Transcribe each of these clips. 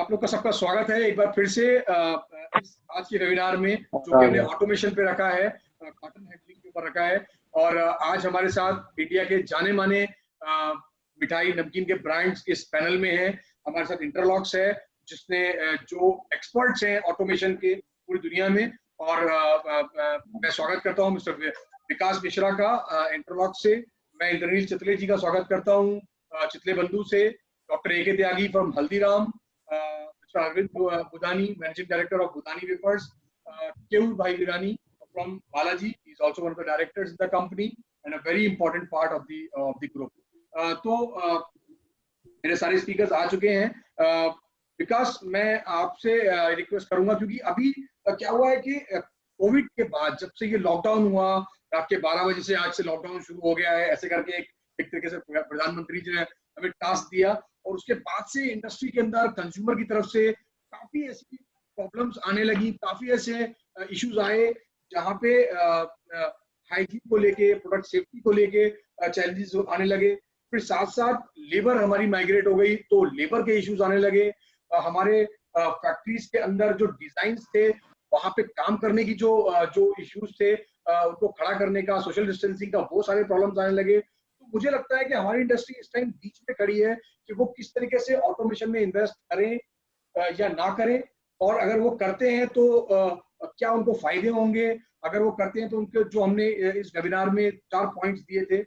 आप लोग का सबका स्वागत है एक बार फिर से इस आज के वेबिनार में, जो कि हमने ऑटोमेशन पे रखा है, कॉटन हैंडलिंग के ऊपर रखा है। और आज हमारे साथ इंडिया के जाने माने मिठाई नमकीन के ब्रांड्स इस पैनल में हैं। हमारे साथ इंटरलॉक्स है, जिसने जो एक्सपर्ट्स हैं ऑटोमेशन के पूरी दुनिया में। और मैं स्वागत करता हूं मिस्टर विकास मिश्रा का इंटरलॉक्स से। मैं इंद्रनील चितले जी का स्वागत करता हूं चितले बंधु से। Doctor A K. Tyagi from Haldiram, mister Arvind Budani, managing director of Budani wafers, Keval Bhai Virani from Balaji, he is also one of the directors in the company and a very important part of the group. तो मेरे सारे स्पीकर्स आ चुके हैं। विकास, मैं आपसे रिक्वेस्ट करूंगा, क्योंकि अभी क्या हुआ है कि कोविड के बाद जब से ये लॉकडाउन हुआ, रात के 12 बजे से आज से लॉकडाउन शुरू हो गया है, ऐसे करके एक तरीके से प्रधानमंत्री जी ने हमें टास्क दिया। और उसके बाद से इंडस्ट्री के अंदर कंज्यूमर की तरफ से काफी ऐसी प्रॉब्लम्स आने लगी, काफी ऐसे इश्यूज आए जहाँ पे हाइजीन को लेके, प्रोडक्ट सेफ्टी को लेके चैलेंजेस आने लगे। फिर साथ साथ लेबर हमारी माइग्रेट हो गई, तो लेबर के इश्यूज आने लगे। हमारे फैक्ट्रीज के अंदर जो डिजाइन थे, वहां पे काम करने की जो इश्यूज थे, उनको खड़ा करने का, सोशल डिस्टेंसिंग का, वो सारे प्रॉब्लम्स आने लगे। तो मुझे लगता है कि हमारी इंडस्ट्री इस टाइम बीच में खड़ी है कि वो किस तरीके से ऑटोमेशन में इन्वेस्ट करें या ना करें, और अगर वो करते हैं तो क्या उनको फायदे होंगे। अगर वो करते हैं तो उनके जो हमने इस वेबिनार में 4 पॉइंट्स दिए थे,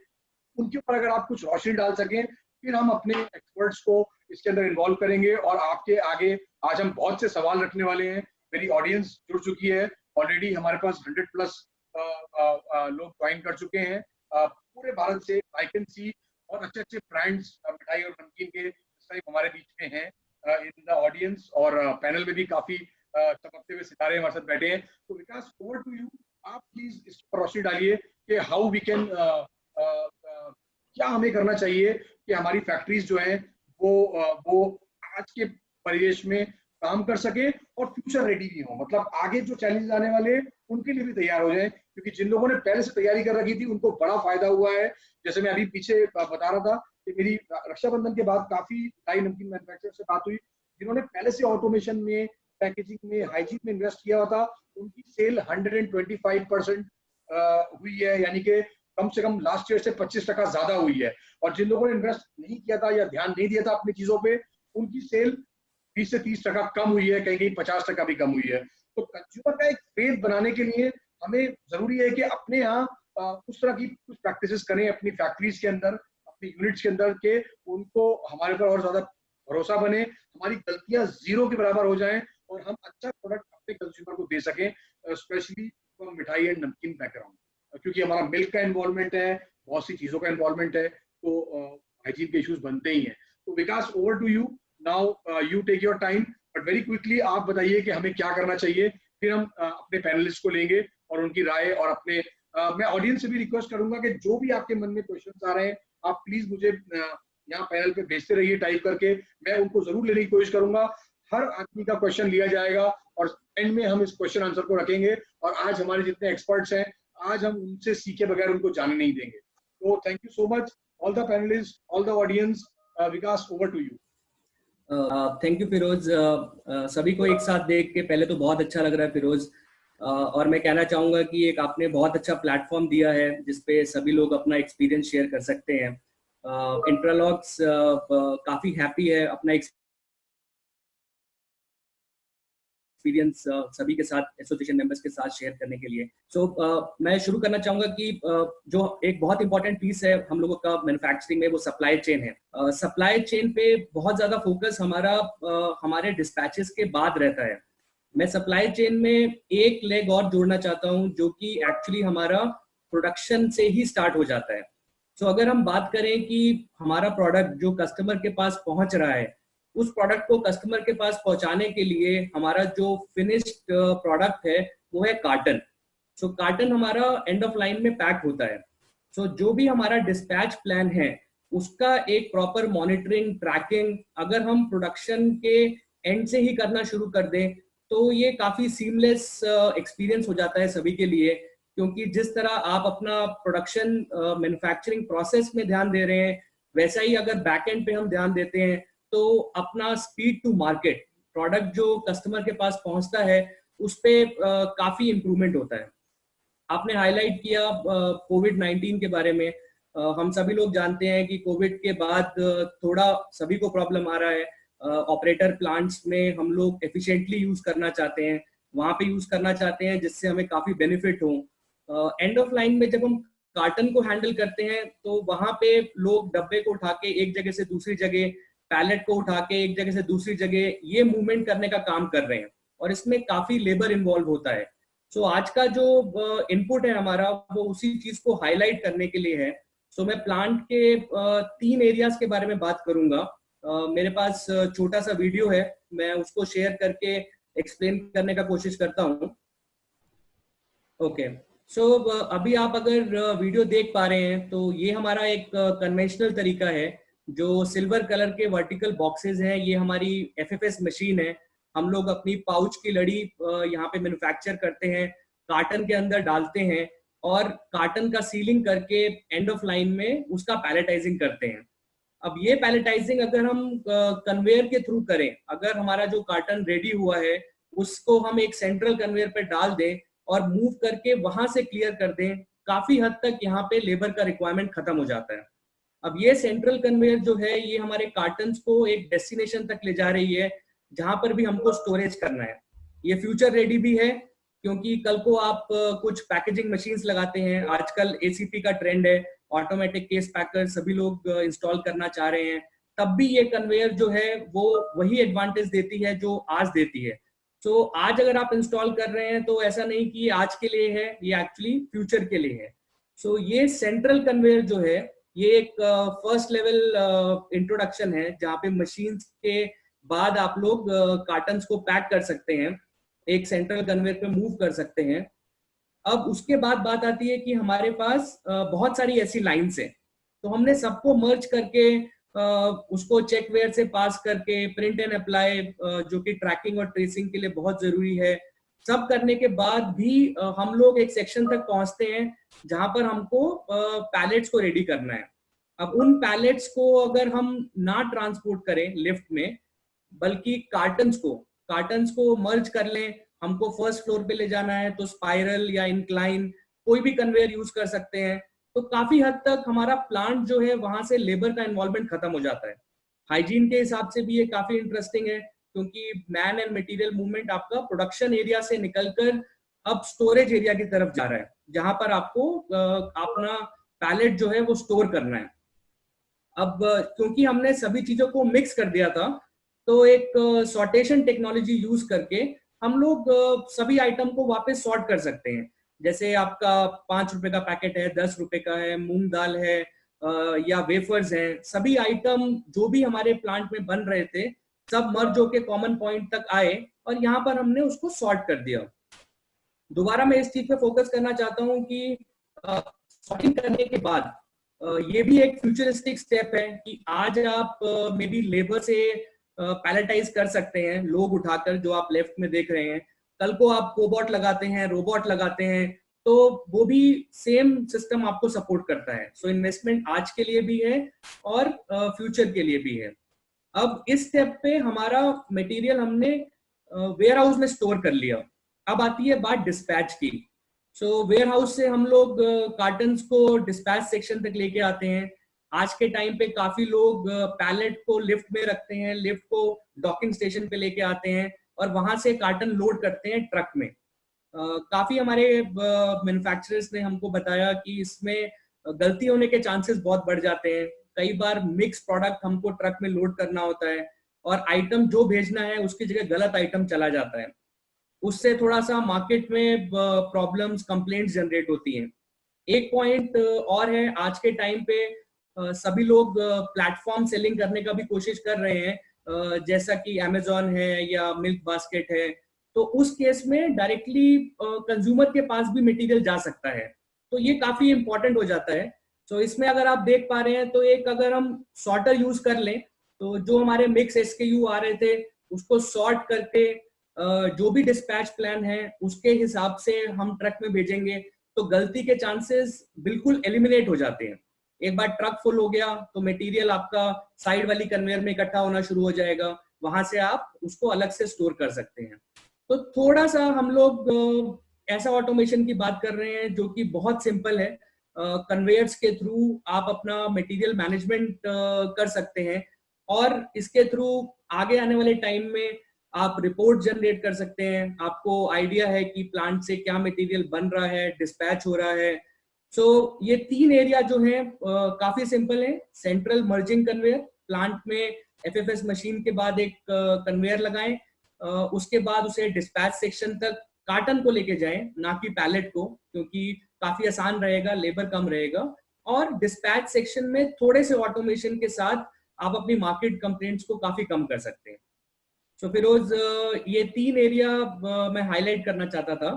उनके ऊपर अगर आप कुछ रोशनी डाल सकें, फिर हम अपने एक्सपर्ट्स को इसके अंदर इन्वॉल्व करेंगे। और आपके आगे आज हम बहुत से सवाल रखने वाले हैं। मेरी ऑडियंस जुड़ चुकी है ऑलरेडी, हमारे पास 100+ लोग ज्वाइन कर चुके हैं पूरे भारत से। आई कैन सी, और अच्छे अच्छे ब्रांड्स मिठाई और नमकीन के इस टाइम हमारे बीच में हैं इन द ऑडियंस। और पैनल में भी काफी चमकते हुए सितारे हमारे साथ बैठे हैं। तो विकास, ओवर टू यू। आप प्लीज इस पर रोशनी डालिए कि हाउ वी कैन, क्या हमें करना चाहिए कि हमारी फैक्ट्रीज जो हैं वो आज के परिवेश में काम कर सके और फ्यूचर रेडी भी हो। मतलब आगे जो चैलेंज आने वाले हैं उनके लिए भी तैयार हो जाए, क्योंकि जिन लोगों ने पहले से तैयारी कर रखी थी उनको बड़ा फायदा हुआ है। जैसे मैं अभी पीछे बता रहा था कि मेरी रक्षाबंधन के बाद काफी मिठाई नमकीन मैन्युफैक्चरर से बात हुई, जिन्होंने पहले से ऑटोमेशन में, पैकेजिंग में, हाइजीन में इन्वेस्ट किया हुआ था। उनकी सेल 125% हुई है, यानी कि कम से कम लास्ट ईयर से 25% ज्यादा हुई है। और जिन लोगों ने इन्वेस्ट नहीं किया था या ध्यान नहीं दिया था अपनी चीजों पे, उनकी सेल 20 से 30% कम हुई है, कहीं कहीं 50% भी कम हुई है। तो कंज्यूमर का एक फेथ बनाने के लिए हमें जरूरी है कि अपने यहाँ उस तरह की कुछ प्रैक्टिसेस करें अपनी फैक्ट्रीज के अंदर, अपनी यूनिट्स के अंदर, के उनको हमारे पर और ज्यादा भरोसा बने, हमारी गलतियां 0 के बराबर हो जाएं और हम अच्छा प्रोडक्ट अपने कंज्यूमर को दे सकें, स्पेशली फ्रॉम मिठाई एंड नमकीन बैकग्राउंड। क्योंकि हमारा मिल्क का इन्वॉल्वमेंट है, बहुत सी चीजों का इन्वॉल्वमेंट है, तो हाइजीन के इश्यूज बनते ही हैं। तो Vikas, over to you now, you take your time, but very quickly आप बताइए कि हमें क्या करना चाहिए। फिर हम अपने पैनलिस्ट को लेंगे और उनकी राय, और अपने मैं ऑडियंस से भी रिक्वेस्ट करूंगा कि जो भी आपके मन में क्वेश्चंस आ रहे हैं, आप प्लीज मुझे यहाँ पैनल पे भेजते रहिए टाइप करके। मैं उनको जरूर लेने की कोशिश करूंगा। हर आदमी का क्वेश्चन लिया जाएगा और एंड में हम इस क्वेश्चन आंसर को रखेंगे। और आज हमारे जितने एक्सपर्ट्स हैं, आज हम उनसे सीखे बगैर उनको जाने नहीं देंगे। तो thank you so much all the panelist, all the audience. Vikas, over to you. Thank you Firoz. सभी को एक साथ देख के पहले तो बहुत अच्छा लग रहा है फिरोज। और मैं कहना चाहूंगा कि एक आपने बहुत अच्छा प्लेटफॉर्म दिया है जिसपे सभी लोग अपना एक्सपीरियंस शेयर कर सकते हैं। इंटरलॉक्स काफी हैप्पी है अपना एक्सपीरियंस सभी के साथ, एसोसिएशन मेंबर्स के साथ शेयर करने के लिए। मैं शुरू करना चाहूंगा कि जो एक बहुत इंपॉर्टेंट पीस है हम लोगों का मैन्युफैक्चरिंग में, वो सप्लाई चेन है। सप्लाई चेन पे बहुत ज्यादा फोकस हमारा हमारे डिस्पैचेस के बाद रहता है। मैं सप्लाई चेन में एक लेग और जोड़ना चाहता हूं, जो कि एक्चुअली हमारा प्रोडक्शन से ही स्टार्ट हो जाता है। अगर हम बात करें कि हमारा प्रोडक्ट जो कस्टमर के पास पहुंच रहा है, उस प्रोडक्ट को कस्टमर के पास पहुंचाने के लिए हमारा जो फिनिश्ड प्रोडक्ट है वो है कार्टन। कार्टन हमारा एंड ऑफ लाइन में पैक होता है। जो भी हमारा डिस्पैच प्लान है उसका एक प्रॉपर मॉनिटरिंग, ट्रैकिंग अगर हम प्रोडक्शन के एंड से ही करना शुरू कर दें तो ये काफी सीमलेस एक्सपीरियंस हो जाता है सभी के लिए। क्योंकि जिस तरह आप अपना प्रोडक्शन मैन्युफैक्चरिंग प्रोसेस में ध्यान दे रहे हैं, वैसा ही अगर बैक एंड पे हम ध्यान देते हैं तो अपना स्पीड टू मार्केट, प्रोडक्ट जो कस्टमर के पास पहुंचता है उस पे काफी इम्प्रूवमेंट होता है। आपने हाईलाइट किया कोविड-19 के बारे में। हम सभी लोग जानते हैं कि कोविड के बाद थोड़ा सभी को प्रॉब्लम आ रहा है। ऑपरेटर प्लांट्स में हम लोग एफिशिएंटली यूज करना चाहते हैं, वहां पे यूज करना चाहते हैं जिससे हमें काफी बेनिफिट हो। एंड ऑफ लाइन में जब हम कार्टन को हैंडल करते हैं तो वहां पे लोग डब्बे को उठा के एक जगह से दूसरी जगह, पैलेट को उठा के एक जगह से दूसरी जगह, ये मूवमेंट करने का काम कर रहे हैं और इसमें काफी लेबर इन्वॉल्व होता है। सो आज का जो इनपुट है हमारा वो उसी चीज को हाईलाइट करने के लिए है। सो मैं प्लांट के 3 एरियाज के बारे में बात करूंगा। मेरे पास छोटा सा वीडियो है, मैं उसको शेयर करके एक्सप्लेन करने का कोशिश करता हूँ। ओके, सो अभी आप अगर वीडियो देख पा रहे हैं तो ये हमारा एक कन्वेंशनल तरीका है। जो सिल्वर कलर के वर्टिकल बॉक्सेस हैं ये हमारी एफएफएस मशीन है। हम लोग अपनी पाउच की लड़ी यहाँ पे मैन्युफैक्चर करते हैं, कार्टन के अंदर डालते हैं और कार्टन का सीलिंग करके एंड ऑफ लाइन में उसका पैलेटाइजिंग करते हैं। अब ये पैलेटाइजिंग अगर हम कन्वेयर के थ्रू करें, अगर हमारा जो कार्टन रेडी हुआ है उसको हम एक सेंट्रल कन्वेयर पे डाल दें और मूव करके वहां से क्लियर कर दें, काफी हद तक यहाँ पे लेबर का रिक्वायरमेंट खत्म हो जाता है। अब ये सेंट्रल कन्वेयर जो है ये हमारे कार्टन्स को एक डेस्टिनेशन तक ले जा रही है जहां पर भी हमको स्टोरेज करना है। ये फ्यूचर रेडी भी है क्योंकि कल को आप कुछ पैकेजिंग मशीन्स लगाते हैं, आजकल एसीपी का ट्रेंड है, ऑटोमेटिक केस पैकर सभी लोग इंस्टॉल करना चाह रहे हैं, तब भी ये कन्वेयर जो है वो वही एडवांटेज देती है जो आज देती है। सो आज अगर आप इंस्टॉल कर रहे हैं तो ऐसा नहीं कि आज के लिए है, ये एक्चुअली फ्यूचर के लिए है। सो ये सेंट्रल कन्वेयर जो है ये एक फर्स्ट लेवल इंट्रोडक्शन है जहाँ पे मशीन्स के बाद आप लोग कार्टन्स को पैक कर सकते हैं, एक सेंट्रल कन्वेयर पे मूव कर सकते हैं। अब उसके बाद बात आती है कि हमारे पास बहुत सारी ऐसी लाइन्स हैं, तो हमने सबको मर्ज करके उसको चेक वेयर से पास करके प्रिंट एंड अप्लाई, जो कि ट्रैकिंग और ट्रेसिंग के लिए बहुत जरूरी है, सब करने के बाद भी हम लोग एक सेक्शन तक पहुंचते हैं जहां पर हमको पैलेट्स को रेडी करना है। अब उन पैलेट्स को अगर हम ना ट्रांसपोर्ट करें लिफ्ट में, बल्कि कार्टन्स को मर्ज कर लें, हमको फर्स्ट फ्लोर पे ले जाना है तो स्पाइरल या इंक्लाइन कोई भी कन्वेयर यूज कर सकते हैं, तो काफी हद तक हमारा प्लांट जो है वहां से लेबर का इन्वॉल्वमेंट खत्म हो जाता है। हाइजीन के हिसाब से भी ये काफी इंटरेस्टिंग है क्योंकि मैन एंड मटेरियल मूवमेंट आपका प्रोडक्शन एरिया से निकलकर अब स्टोरेज एरिया की तरफ जा रहा है जहां पर आपको अपना पैलेट जो है वो स्टोर करना है। अब क्योंकि हमने सभी चीजों को मिक्स कर दिया था तो एक सॉर्टेशन टेक्नोलॉजी यूज करके हम लोग सभी आइटम को वापस सॉर्ट कर सकते हैं। जैसे आपका 5 रुपए का पैकेट है, 10 रुपए का है, मूंग दाल है या वेफर्स हैं, सभी आइटम जो भी हमारे प्लांट में बन रहे थे सब मर्ज होके कॉमन पॉइंट तक आए और यहाँ पर हमने उसको सॉर्ट कर दिया। दोबारा मैं इस चीज पे फोकस करना चाहता हूँ कि सॉर्टिंग करने के बाद ये भी एक फ्यूचरिस्टिक स्टेप है कि आज आप मे बी लेबर से पैलेटाइज कर सकते हैं, लोग उठाकर, जो आप लेफ्ट में देख रहे हैं। कल को आप कोबॉट लगाते हैं, रोबोट लगाते हैं, तो वो भी सेम सिस्टम आपको सपोर्ट करता है। सो इन्वेस्टमेंट आज के लिए भी है और फ्यूचर के लिए भी है। अब इस स्टेप पे हमारा मटेरियल हमने वेयर हाउस में स्टोर कर लिया। अब आती है बात डिस्पैच की। सो वेयर हाउस से हम लोग कार्टन्स को डिस्पैच सेक्शन तक लेके आते हैं। आज के टाइम पे काफी लोग पैलेट को लिफ्ट में रखते हैं, लिफ्ट को डॉकिंग स्टेशन पे लेके आते हैं और वहां से कार्टन लोड करते हैं ट्रक में। काफी हमारे मैन्युफैक्चरर्स ने हमको बताया कि इसमें गलती होने के चांसेस बहुत बढ़ जाते हैं। कई बार मिक्स प्रोडक्ट हमको ट्रक में लोड करना होता है और आइटम जो भेजना है उसकी जगह गलत आइटम चला जाता है। उससे थोड़ा सा मार्केट में प्रॉब्लम्स, कंप्लेंट्स जनरेट होती हैं। एक पॉइंट और है, आज के टाइम पे सभी लोग प्लेटफॉर्म सेलिंग करने का भी कोशिश कर रहे हैं, जैसा कि अमेजोन है या मिल्क बास्केट है। तो उस केस में डायरेक्टली कंज्यूमर के पास भी मटेरियल जा सकता है, तो ये काफी इंपॉर्टेंट हो जाता है। तो इसमें अगर आप देख पा रहे हैं तो एक अगर हम सॉर्टर यूज कर लें तो जो हमारे मिक्स एसकेयू आ रहे थे उसको सॉर्ट करके जो भी डिस्पैच प्लान है उसके हिसाब से हम ट्रक में भेजेंगे तो गलती के चांसेस बिल्कुल एलिमिनेट हो जाते हैं। एक बार ट्रक फुल हो गया तो मटेरियल आपका साइड वाली कन्वेयर में इकट्ठा होना शुरू हो जाएगा, वहां से आप उसको अलग से स्टोर कर सकते हैं। तो थोड़ा सा हम लोग ऐसा ऑटोमेशन की बात कर रहे हैं जो कि बहुत सिंपल है। कन्वेयर्स के थ्रू आप अपना मटेरियल मैनेजमेंट कर सकते हैं, और इसके थ्रू आगे आने वाले टाइम में आप रिपोर्ट जनरेट कर सकते हैं। आपको आइडिया है कि प्लांट से क्या मटेरियल बन रहा है, डिस्पैच हो रहा है। सो ये 3 एरिया जो है काफी सिंपल है। सेंट्रल मर्जिंग कन्वेयर, प्लांट में एफएफएस मशीन के बाद एक कन्वेयर लगाएं, उसके बाद उसे डिस्पैच सेक्शन तक कार्टन को लेके जाएं, ना कि पैलेट को, क्योंकि काफी आसान रहेगा, लेबर कम रहेगा। और डिस्पैच सेक्शन में थोड़े से ऑटोमेशन के साथ आप अपनी मार्केट कंप्लेंट्स को काफी कम कर सकते हैं। सो फिरोज, ये 3 एरिया मैं हाईलाइट करना चाहता था।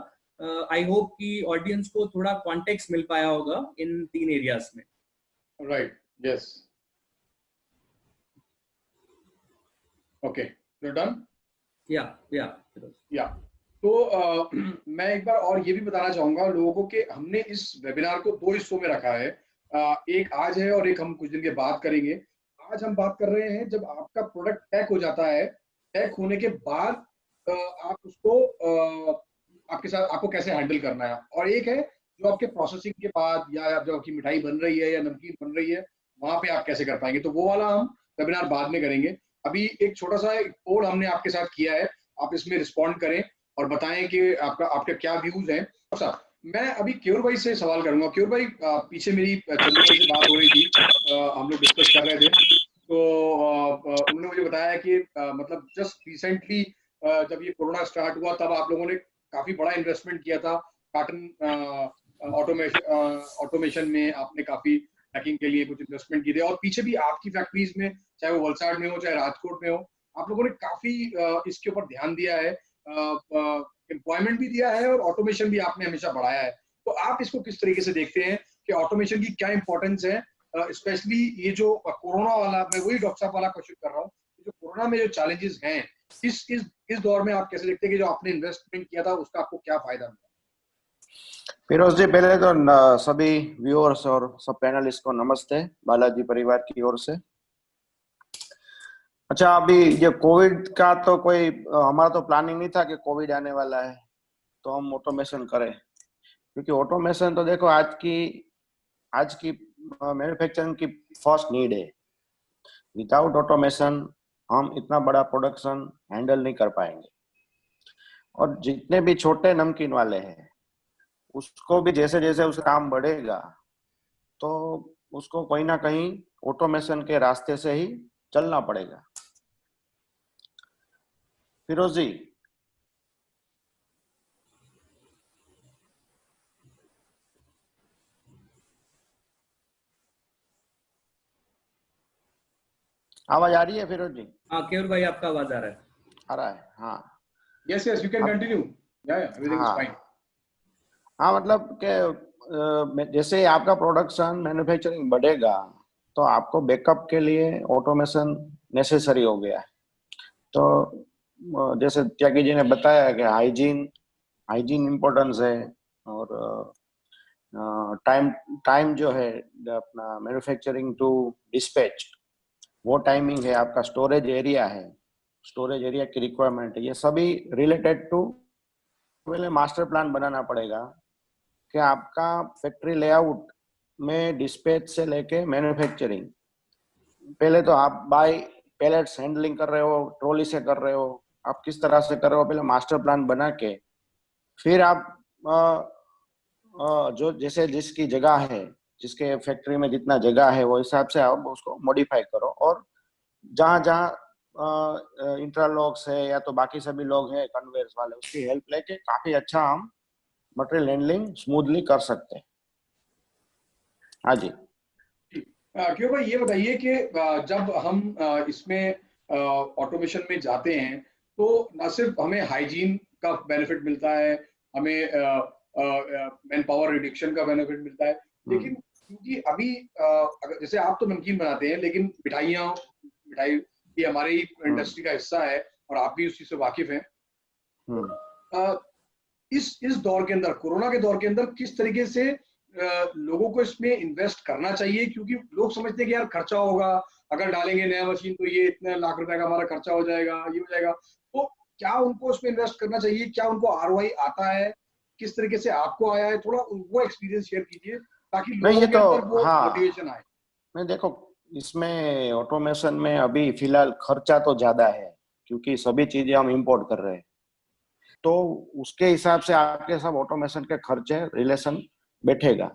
आई होप कि ऑडियंस को थोड़ा कॉन्टेक्स्ट मिल पाया होगा इन 3 एरियाज में। Right, yes, okay, you done? या तो मैं एक बार और ये भी बताना चाहूंगा लोगों को कि हमने इस वेबिनार को 2 हिस्सों में रखा है। एक आज है और एक हम कुछ दिन के बाद करेंगे। आज हम बात कर रहे हैं जब आपका प्रोडक्ट पैक हो जाता है, पैक होने के बाद आप उसको आपके साथ आपको कैसे हैंडल करना है, और एक है जो आपके प्रोसेसिंग के बाद या जब आपकी मिठाई बन रही है या नमकीन बन रही है वहां पे आप कैसे कर पाएंगे। तो वो वाला हम वेबिनार बाद में करेंगे। अभी एक छोटा सा एक पोल हमने आपके साथ किया है, आप इसमें रिस्पॉन्ड करें और बताएं कि आपके क्या व्यूज हैं। अच्छा, मैं अभी क्योर भाई से सवाल करूंगा। क्योर भाई, पीछे मेरी चंदू भाई से बात हो रही थी, हम लोग डिस्कस कर रहे थे, तो उन्होंने मुझे बताया कि मतलब जस्ट रिसेंटली जब ये कोरोना स्टार्ट हुआ तब आप लोगों ने काफी बड़ा इन्वेस्टमेंट किया था कार्टन ऑटोमेशन में। आपने काफी पैकिंग के लिए कुछ इन्वेस्टमेंट किए थे, और पीछे भी आपकी फैक्ट्रीज में, चाहे वो वलसाड़ में हो चाहे राजकोट में हो, आप लोगों ने काफी इसके ऊपर ध्यान दिया है, एम्प्लॉयमेंट भी दिया है और ऑटोमेशन भी आपने हमेशा बढ़ाया है। तो आप इसको किस तरीके से देखते हैं कि ऑटोमेशन की क्या इंपॉर्टेंस है, स्पेशली ये जो कोरोना वाला, मैं वही डॉक्टर साहब वाला क्वेश्चन कर रहा हूँ, जो कोरोना में जो चैलेंजेस हैं इस दौर में आप कैसे देखते हैं कि जो आपने इन्वेस्टमेंट किया था उसका आपको क्या फायदा मिला? फिरोज जी, पहले तो सभी व्यूअर्स और सब पैनलिस्ट को नमस्ते बालाजी परिवार की ओर से। अच्छा, अभी ये कोविड का तो कोई हमारा तो प्लानिंग नहीं था कि कोविड आने वाला है तो हम ऑटोमेशन करें, क्योंकि ऑटोमेशन तो देखो आज की मैन्युफैक्चरिंग की फर्स्ट नीड है। विदाउट ऑटोमेशन हम इतना बड़ा प्रोडक्शन हैंडल नहीं कर पाएंगे। और जितने भी छोटे नमकीन वाले हैं उसको भी जैसे जैसे उसका काम बढ़ेगा तो उसको कहीं ना कहीं ऑटोमेशन के रास्ते से ही चलना पड़ेगा। फिरोज जी, आवाज आ रही है फिरोज जी? हाँ केवल भाई, आपका आवाज आ रहा है। आ रहा है, हाँ। Yes yes, you can continue, या एवरीथिंग इज फाइन। हाँ, मतलब कि जैसे आपका प्रोडक्शन मैन्युफैक्चरिंग बढ़ेगा तो आपको बैकअप के लिए ऑटोमेशन नेसेसरी हो गया है। तो जैसे त्यागी जी ने बताया कि हाइजीन इम्पोर्टेंस है, और टाइम जो है अपना मैन्युफैक्चरिंग टू डिस्पैच, वो टाइमिंग है, आपका स्टोरेज एरिया है, स्टोरेज एरिया की रिक्वायरमेंट है, ये सभी रिलेटेड टू पहले मास्टर प्लान बनाना पड़ेगा कि आपका फैक्ट्री लेआउट में डिस्पैच से लेके मैन्युफैक्चरिंग, पहले तो आप बाय पैलेट्स हैंडलिंग कर रहे हो, ट्रॉली से कर रहे हो, आप किस तरह से कर रहे हो, पहले मास्टर प्लान बना के फिर आप जो जैसे जिसकी जगह है, जिसके फैक्ट्री में जितना जगह है वो हिसाब से आप उसको मॉडिफाई करो। और जहाँ जहाँ इंटरलॉक्स है या तो बाकी सभी लोग हैं कन्वेयर्स वाले, उसकी हेल्प लेके काफी अच्छा हम मटेरियल हैंडलिंग स्मूथली कर सकते हैं। हाँ जी। क्यों भाई, ये बताइए कि जब हम इसमें ऑटोमेशन में जाते हैं तो न सिर्फ हमें हाइजीन का बेनिफिट मिलता है, हमें मैन पावर रिडक्शन का बेनिफिट मिलता है, लेकिन क्योंकि अभी अगर जैसे आप तो नमकीन बनाते हैं, लेकिन मिठाई ये हमारी इंडस्ट्री का हिस्सा है और आप भी उस चीज से वाकिफ हैं। इस दौर के अंदर, कोरोना के दौर के अंदर, किस तरीके से लोगों को इसमें इन्वेस्ट करना चाहिए, क्योंकि लोग समझते हैं कि यार खर्चा होगा, अगर डालेंगे नया मशीन तो ये इतने लाख रुपए का हमारा खर्चा हो जाएगा, ये हो जाएगा। तो क्या उनको उसमें इन्वेस्ट करना चाहिए? क्या उनको आरओआई आता है? किस तरीके से आपको आया है? थोड़ा वो एक्सपीरियंस शेयर कीजिए ताकि नहीं, ये लोगों के तो अंदर वो हाँ, मोटिवेशन आए। नहीं देखो, इसमें ऑटोमेशन में अभी फिलहाल खर्चा तो ज्यादा है, क्योंकि सभी चीजें हम इंपोर्ट कर रहे हैं, तो उसके हिसाब से आपके सब ऑटोमेशन के खर्चे रिलेशन बैठेगा।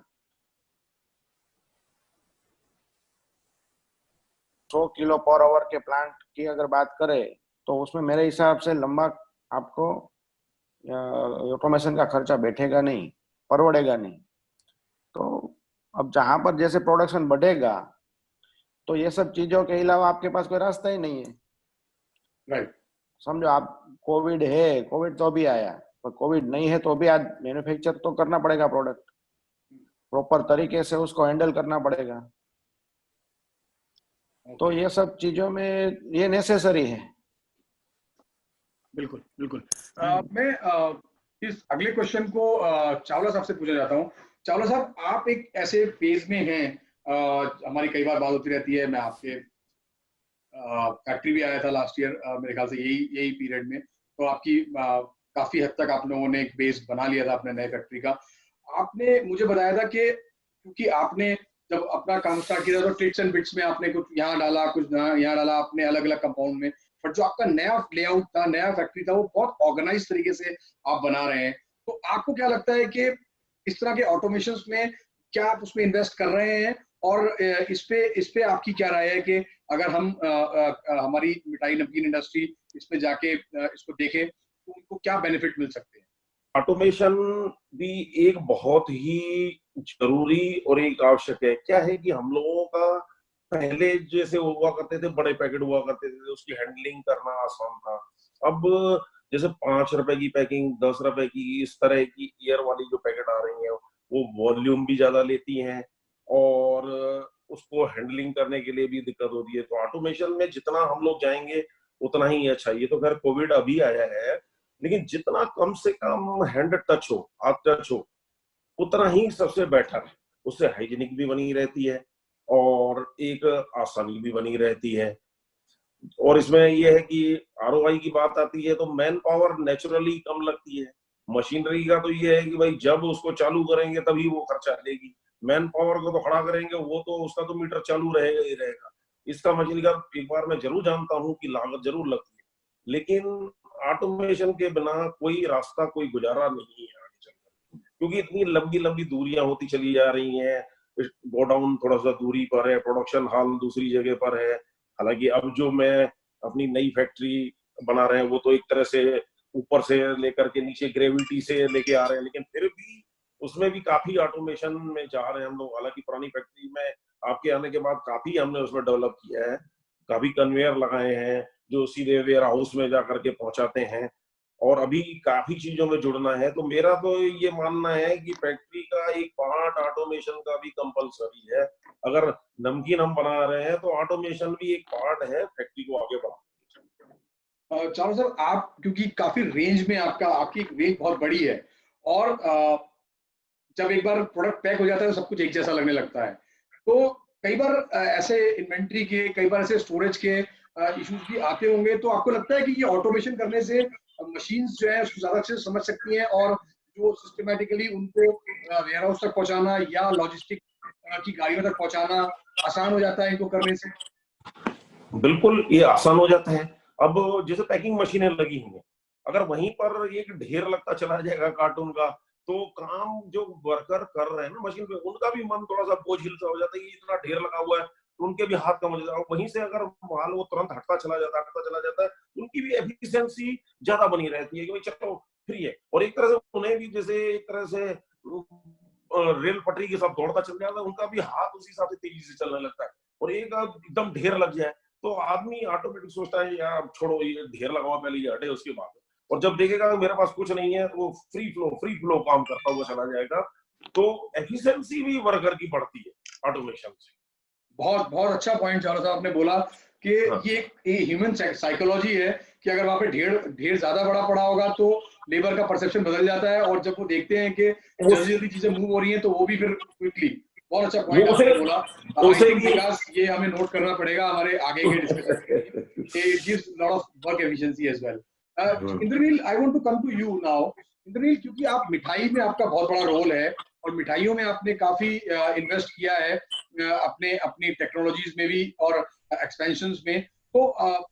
100 किलो पर आवर के प्लांट की अगर बात करें तो उसमें मेरे हिसाब से लंबा आपको ऑटोमेशन का खर्चा बैठेगा नहीं, परवड़ेगा नहीं। तो अब जहां पर जैसे प्रोडक्शन बढ़ेगा तो ये सब चीजों के अलावा आपके पास कोई रास्ता ही नहीं है। राइट। समझो, आप कोविड है, कोविड तो अभी आया, पर कोविड नहीं है तो भी आज मैन्युफैक्चर तो करना पड़ेगा, प्रोडक्ट प्रॉपर तरीके से उसको हैंडल करना पड़ेगा। तो ये सब चीजों में ये नेसेसरी है। बिल्कुल बिल्कुल। मैं इस अगले क्वेश्चन को चावला साहब से पूछना चाहता हूँ। चावला साहब, आप एक ऐसे फेज में हैं, हमारी कई बार बात होती रहती है, मैं आपके फैक्ट्री भी आया था लास्ट ईयर, मेरे ख्याल से यही यही पीरियड में, तो आपकी काफी हद तक आप लोगों ने एक बेस बना लिया था अपने नए फैक्ट्री का। आपने मुझे बताया था कि क्योंकि आपने जब अपना काम स्टार्ट किया तो ट्रिक्स एंड बिट्स में आपने कुछ यहाँ डाला, कुछ यहाँ डाला, आपने अलग अलग कंपाउंड में, बट जो आपका नया लेआउट था, नया फैक्ट्री था, वो बहुत ऑर्गेनाइज तरीके से आप बना रहे हैं। तो आपको क्या लगता है कि इस तरह के ऑटोमेशन में क्या आप उसमें इन्वेस्ट कर रहे हैं? और इस पे आपकी क्या राय है कि अगर हम हमारी मिठाई नमकीन इंडस्ट्री इस पे जाके इसको देखें तो उनको क्या बेनिफिट मिल सकते हैं? ऑटोमेशन भी एक बहुत ही जरूरी और एक आवश्यक है। क्या है कि हम लोगों का पहले जैसे हुआ करते थे, बड़े पैकेट हुआ करते थे, उसकी हैंडलिंग करना आसान था। अब जैसे 5 रुपए की पैकिंग, 10 रुपए की, इस तरह की ईयर वाली जो पैकेट आ रही है, वो वॉल्यूम भी ज्यादा लेती हैं और उसको हैंडलिंग करने के लिए भी दिक्कत होती है। तो ऑटोमेशन में जितना हम लोग जाएंगे उतना ही अच्छा। ये तो खैर कोविड अभी आया है, लेकिन जितना कम से कम हैंड टच हो, हाथ टच हो, उतना ही सबसे बेटर है। उससे हाइजीनिक भी बनी रहती है और एक आसानी भी बनी रहती है। और इसमें यह है कि आरओआई की बात आती है तो मैन पावर नेचुरली कम लगती है। मशीनरी का तो ये है कि भाई जब उसको चालू करेंगे तभी वो खर्चा लेगी। मैन पावर को तो खड़ा करेंगे, वो तो उसका तो मीटर चालू रहेगा ही रहेगा। इसका मशीनरी का एक बार मैं जरूर जानता हूँ कि लागत जरूर लगती है, लेकिन ऑटोमेशन के बिना कोई रास्ता, कोई गुजारा नहीं है आगे चलकर, क्योंकि इतनी लंबी लंबी दूरियां होती चली जा रही हैं। गोडाउन थोड़ा सा दूरी पर है, प्रोडक्शन हॉल दूसरी जगह पर है। हालांकि अब जो मैं अपनी नई फैक्ट्री बना रहे हैं वो तो एक तरह से ऊपर से लेकर के नीचे ग्रेविटी से लेके आ रहे हैं, लेकिन फिर भी उसमें भी काफी ऑटोमेशन में जा रहे हैं हम लोग। हालांकि पुरानी फैक्ट्री में आपके आने के बाद काफी हमने उसमें डेवलप किया है, काफी कन्वेयर लगाए हैं जो सीधे वेयर हाउस में जाकर के पहुंचाते हैं, और अभी काफी चीजों में जुड़ना है। तो मेरा तो ये मानना है कि फैक्ट्री का एक पार्ट ऑटोमेशन का भी कंपलसरी है। अगर नमकीन हम बना रहे हैं तो ऑटोमेशन भी एक पार्ट है फैक्ट्री को आगे बढ़ाने। चारों सर, आप क्योंकि काफी रेंज में आपकी रेंज बहुत बड़ी है, और जब एक बार प्रोडक्ट पैक हो जाता है तो सब कुछ एक जैसा लगने लगता है, तो कई बार ऐसे इन्वेंट्री के, कई बार ऐसे स्टोरेज के इश्यूज भी आते होंगे। तो आपको लगता है कि ये ऑटोमेशन करने से मशीन्स जो है उसको ज्यादा अच्छे से समझ सकती हैं, और जो सिस्टमेटिकली उनको वेयर हाउस तक पहुंचाना या लॉजिस्टिक की गाड़ियों तक पहुंचाना आसान हो जाता है इनको करने से? बिल्कुल, ये आसान हो जाता है। अब जैसे पैकिंग मशीनें लगी हुई हैं, अगर वहीं पर एक ढेर लगता चला जाएगा कार्टून का, तो काम जो वर्कर कर रहे हैं ना मशीन पे, उनका भी मन थोड़ा सा बोझिल सा हो जाता है कि इतना ढेर लगा हुआ है, तो उनके भी हाथ कम हो जाता है। वहीं से अगर माल वो तुरंत हटता चला जाता है, उनकी भी एफिशिएंसी ज्यादा बनी रहती है कि भाई चलो फ्री है। और एक तरह से उन्हें भी जैसे एक तरह से रेल पटरी के साथ दौड़ता चल जाता है, उनका भी हाथ उसी हिसाब से तेजी से चलने लगता है। और एक एकदम ढेर लग जाए तो आदमी ऑटोमेटिक सोचता है यार छोड़ो, ये ढेर लगा हुआ, पहले ये हटे उसके बाद। और जब देखेगा मेरे पास कुछ नहीं है, तो वो फ्री फ्लो काम करता हुआ चला जाएगा। तो एफिशिएंसी भी वर्कर की बढ़ती है ऑटोमेशन से। बहुत बहुत अच्छा पॉइंट चारों साहब आपने बोला कि हाँ। ये ह्यूमन साइकोलॉजी है कि अगर वहां पे ढेर ढेर ज्यादा बड़ा पड़ा होगा तो लेबर का परसेप्शन बदल जाता है, और जब वो देखते हैं कि जल्दी जल्दी चीजें मूव हो रही हैं तो वो भी फिर क्विकली। बहुत अच्छा पॉइंट आपने बोला। आई थिंक विकास ये हमें नोट करना पड़ेगा हमारे आगे के डिस्कशन के लिए, कि it gives lot of work efficiency as well. Indranil, I want to come to you now. Indranil, क्योंकि आप मिठाई में आपका बहुत बड़ा रोल है और मिठाइयों में आपने काफी इन्वेस्ट किया है अपने अपनी टेक्नोलॉजीज में भी और एक्सपेंशंस में, तो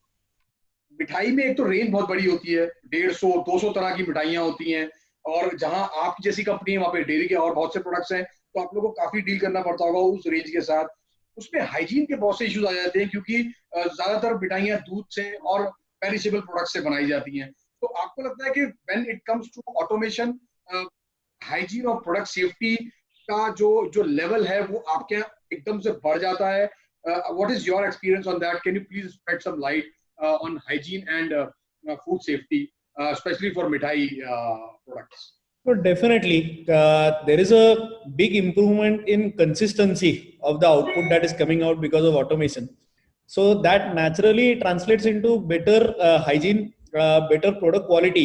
मिठाई में एक तो रेंज बहुत बड़ी होती है, 150-200 तरह की मिठाइयाँ होती हैं, और जहां आप जैसी कंपनी है वहां पे डेयरी के और बहुत से प्रोडक्ट्स हैं, तो आप लोगों को काफी डील करना पड़ता होगा उस रेंज के साथ। उसमें हाइजीन के बहुत से इश्यूज आ जाते हैं, क्योंकि ज्यादातर मिठाइयाँ दूध से और पेरिशेबल प्रोडक्ट से बनाई जाती हैं। तो आपको लगता है कि when it comes to automation, hygiene और प्रोडक्ट सेफ्टी का जो जो लेवल है वो आपके यहाँ एकदम से बढ़ जाता है? What is your experience on that? Can you please spread some light on hygiene and food safety, especially for mithai products? So definitely, there is a big improvement in consistency of the output that is coming out because of automation. So that naturally translates into better hygiene, better product quality,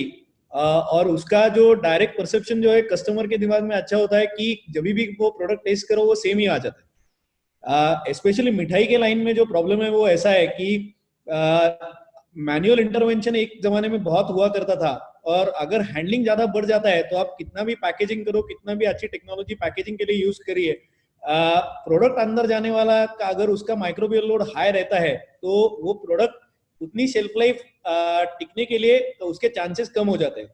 और उसका जो direct perception जो है customer के दिमाग में अच्छा होता है कि जब भी वो प्रोडक्ट टेस्ट करो वो सेम ही आ जाता है। स्पेशली मिठाई के लाइन में जो प्रॉब्लम है वो ऐसा है कि मैनुअल इंटरवेंशन एक जमाने में बहुत हुआ करता था, और अगर हैंडलिंग ज्यादा बढ़ जाता है तो आप कितना भी पैकेजिंग करो, कितना भी अच्छी टेक्नोलॉजी पैकेजिंग के लिए यूज करिए, प्रोडक्ट अंदर जाने वाला का अगर उसका माइक्रोबियल लोड हाई रहता है तो वो प्रोडक्ट उतनी शेल्फ लाइफ टिकने के लिए तो उसके चांसेस कम हो जाते हैं।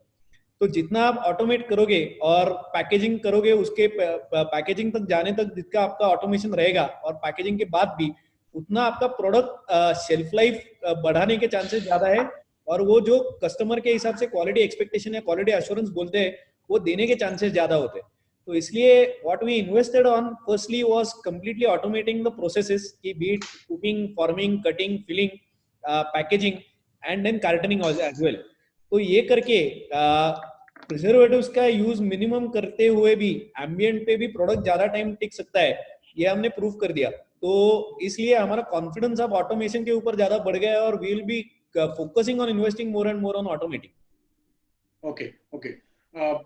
तो जितना आप ऑटोमेट करोगे और पैकेजिंग करोगे, उसके पैकेजिंग तक जाने तक जितना आपका ऑटोमेशन रहेगा और पैकेजिंग के बाद भी, उतना आपका प्रोडक्ट शेल्फ लाइफ बढ़ाने के चांसेस ज्यादा है, और वो जो कस्टमर के हिसाब से क्वालिटी एक्सपेक्टेशन या क्वालिटी एश्योरेंस बोलते हैं वो देने के चांसेस ज्यादा होते हैं। तो इसलिए what we invested on firstly was completely automating the processes, key beat cooking, forming, cutting, filling, packaging and then cartoning as well. तो ये करके प्रिजर्वेटिव्स का यूज मिनिमम करते हुए भी एम्बिएंट पे भी प्रोडक्ट ज्यादा टाइम टिक सकता है, ये हमने प्रूव कर दिया। तो इसलिए हमारा कॉन्फिडेंस अब ऑटोमेशन के ऊपर ज्यादा बढ़ गया है, और we will be focusing on investing more and more on automating. Okay.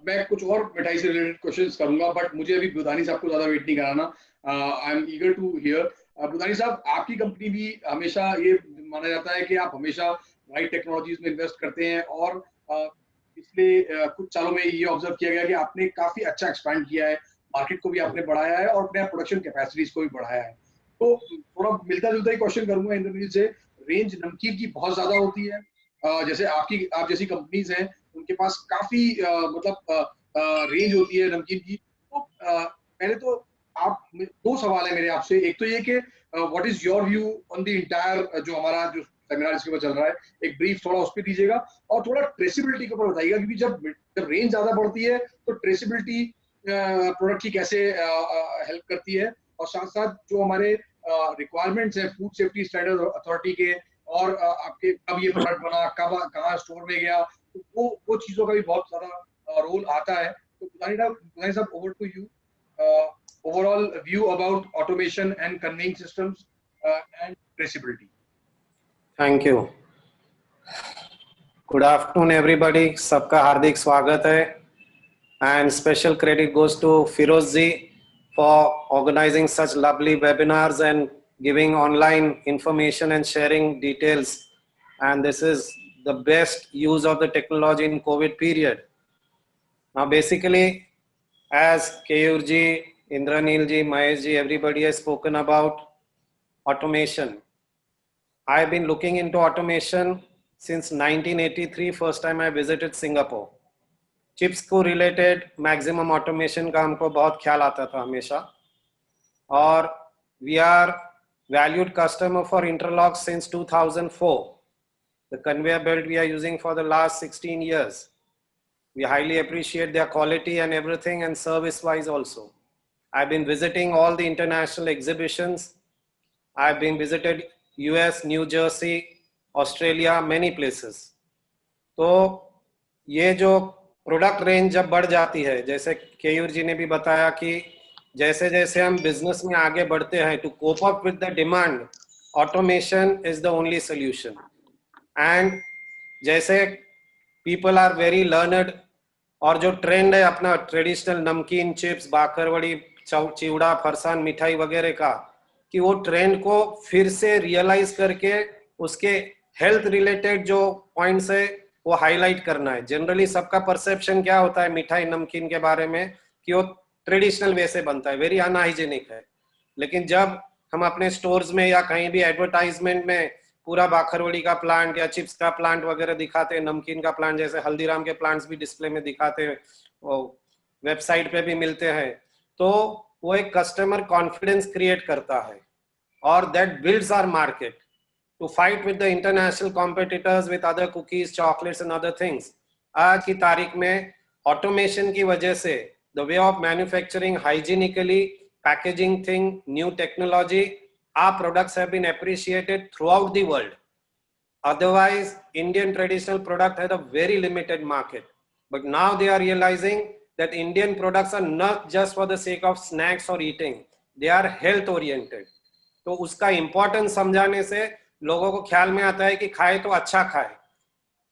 मैं कुछ और मिठाई से रिलेटेड क्वेश्चंस करूंगा, बट मुझे अभी बुधानी साहब को ज्यादा वेट नहीं कराना। I am eager to hear. Budhani साहब, आपकी कंपनी भी हमेशा ये माना जाता है कि आप हमेशा राइट टेक्नोलॉजीज में इन्वेस्ट करते हैं, और पिछले कुछ सालों में ये ऑब्जर्व किया गया कि आपने काफी अच्छा एक्सपैंड किया है, मार्केट को भी आपने बढ़ाया है और अपने प्रोडक्शन कैपेसिटीज को भी बढ़ाया है। तो थोड़ा मिलता जुलता ही क्वेश्चन करूंगा इंद्रनील से। रेंज नमकीन की बहुत ज्यादा होती है, जैसे आप जैसी कंपनीज हैं उनके पास काफी रेंज होती है नमकीन की। तो पहले तो आप, दो सवाल है मेरे आपसे। एक तो ये कि what is your view on the entire जो हमारा जो सेमिनार इसके ऊपर चल रहा है, एक ब्रीफ थोड़ा उस पर दीजिएगा, और थोड़ा ट्रेसिबिलिटी के ऊपर बताइएगा, क्योंकि जब रेंज ज्यादा बढ़ती है तो ट्रेसिबिलिटी प्रोडक्ट की कैसे हेल्प करती है, और साथ साथ जो हमारे रिक्वायरमेंट्स है फूड सेफ्टी स्टैंडर्ड अथॉरिटी के, और आपके कब ये प्रोडक्ट बना, कब कहाँ स्टोर में गया, तो वो चीजों का भी बहुत ज्यादा रोल आता है। तो बुधानी साहब, over to you, overall view about automation and conveying systems and traceability. Thank you. Good afternoon everybody, सबका हार्दिक स्वागत है, and special credit goes to Firoz ji for organizing such lovely webinars and giving online information and sharing details, and this is the best use of the technology in COVID period. Now basically, as Keyur ji, Indranil ji, Mahesh ji, everybody has spoken about automation. I have been looking into automation since 1983, first time I visited Singapore. Chips को related maximum automation का हमको बहुत ख्याल आता था हमेशा, और we are valued customer for Interlock since 2004. The conveyor belt we are using for the last 16 years. We highly appreciate their quality and everything, and service wise also. I've been visiting all the international exhibitions. I've been visited US, New Jersey, Australia, many places. तो ये जो product range जब बढ़ जाती है, जैसे केयूर जी ने भी बताया कि जैसे जैसे हम बिजनेस में आगे बढ़ते हैं, to cope up with the demand, automation is the only solution. And जैसे पीपल आर वेरी लर्नड, और जो ट्रेंड है अपना ट्रेडिशनल नमकीन, चिप्स, बाकरवड़ी, चिवड़ा, फरसान, मिठाई वगैरह का, कि वो ट्रेंड को फिर से रियलाइज करके उसके हेल्थ रिलेटेड जो पॉइंट्स है वो हाईलाइट करना है। जनरली सबका परसेप्शन क्या होता है मिठाई नमकीन के बारे में, कि वो ट्रेडिशनल वे से बनता है, वेरी अनहाइजेनिक है। लेकिन जब हम अपने स्टोर्स में या कहीं भी एडवर्टाइजमेंट में पूरा बाखरवड़ी का प्लांट या चिप्स का प्लांट वगैरह दिखाते हैं, नमकीन का प्लांट, जैसे हल्दीराम के प्लांट्स भी डिस्प्ले में दिखाते हैं, वेबसाइट पे भी मिलते हैं, तो वो एक कस्टमर कॉन्फिडेंस क्रिएट करता है, और that builds our market to fight with the international competitors with other cookies, chocolates and other things. आज की तारीख में ऑटोमेशन की वजह से the way of manufacturing, hygienically packaging thing, new technology, our products have been appreciated throughout the world. Otherwise, Indian traditional product had a very limited market. But now they are realizing that Indian products are not just for the sake of snacks or eating. They are health oriented. तो उसका importance समझाने से लोगों को ख्याल में आता है कि खाए तो अच्छा खाए।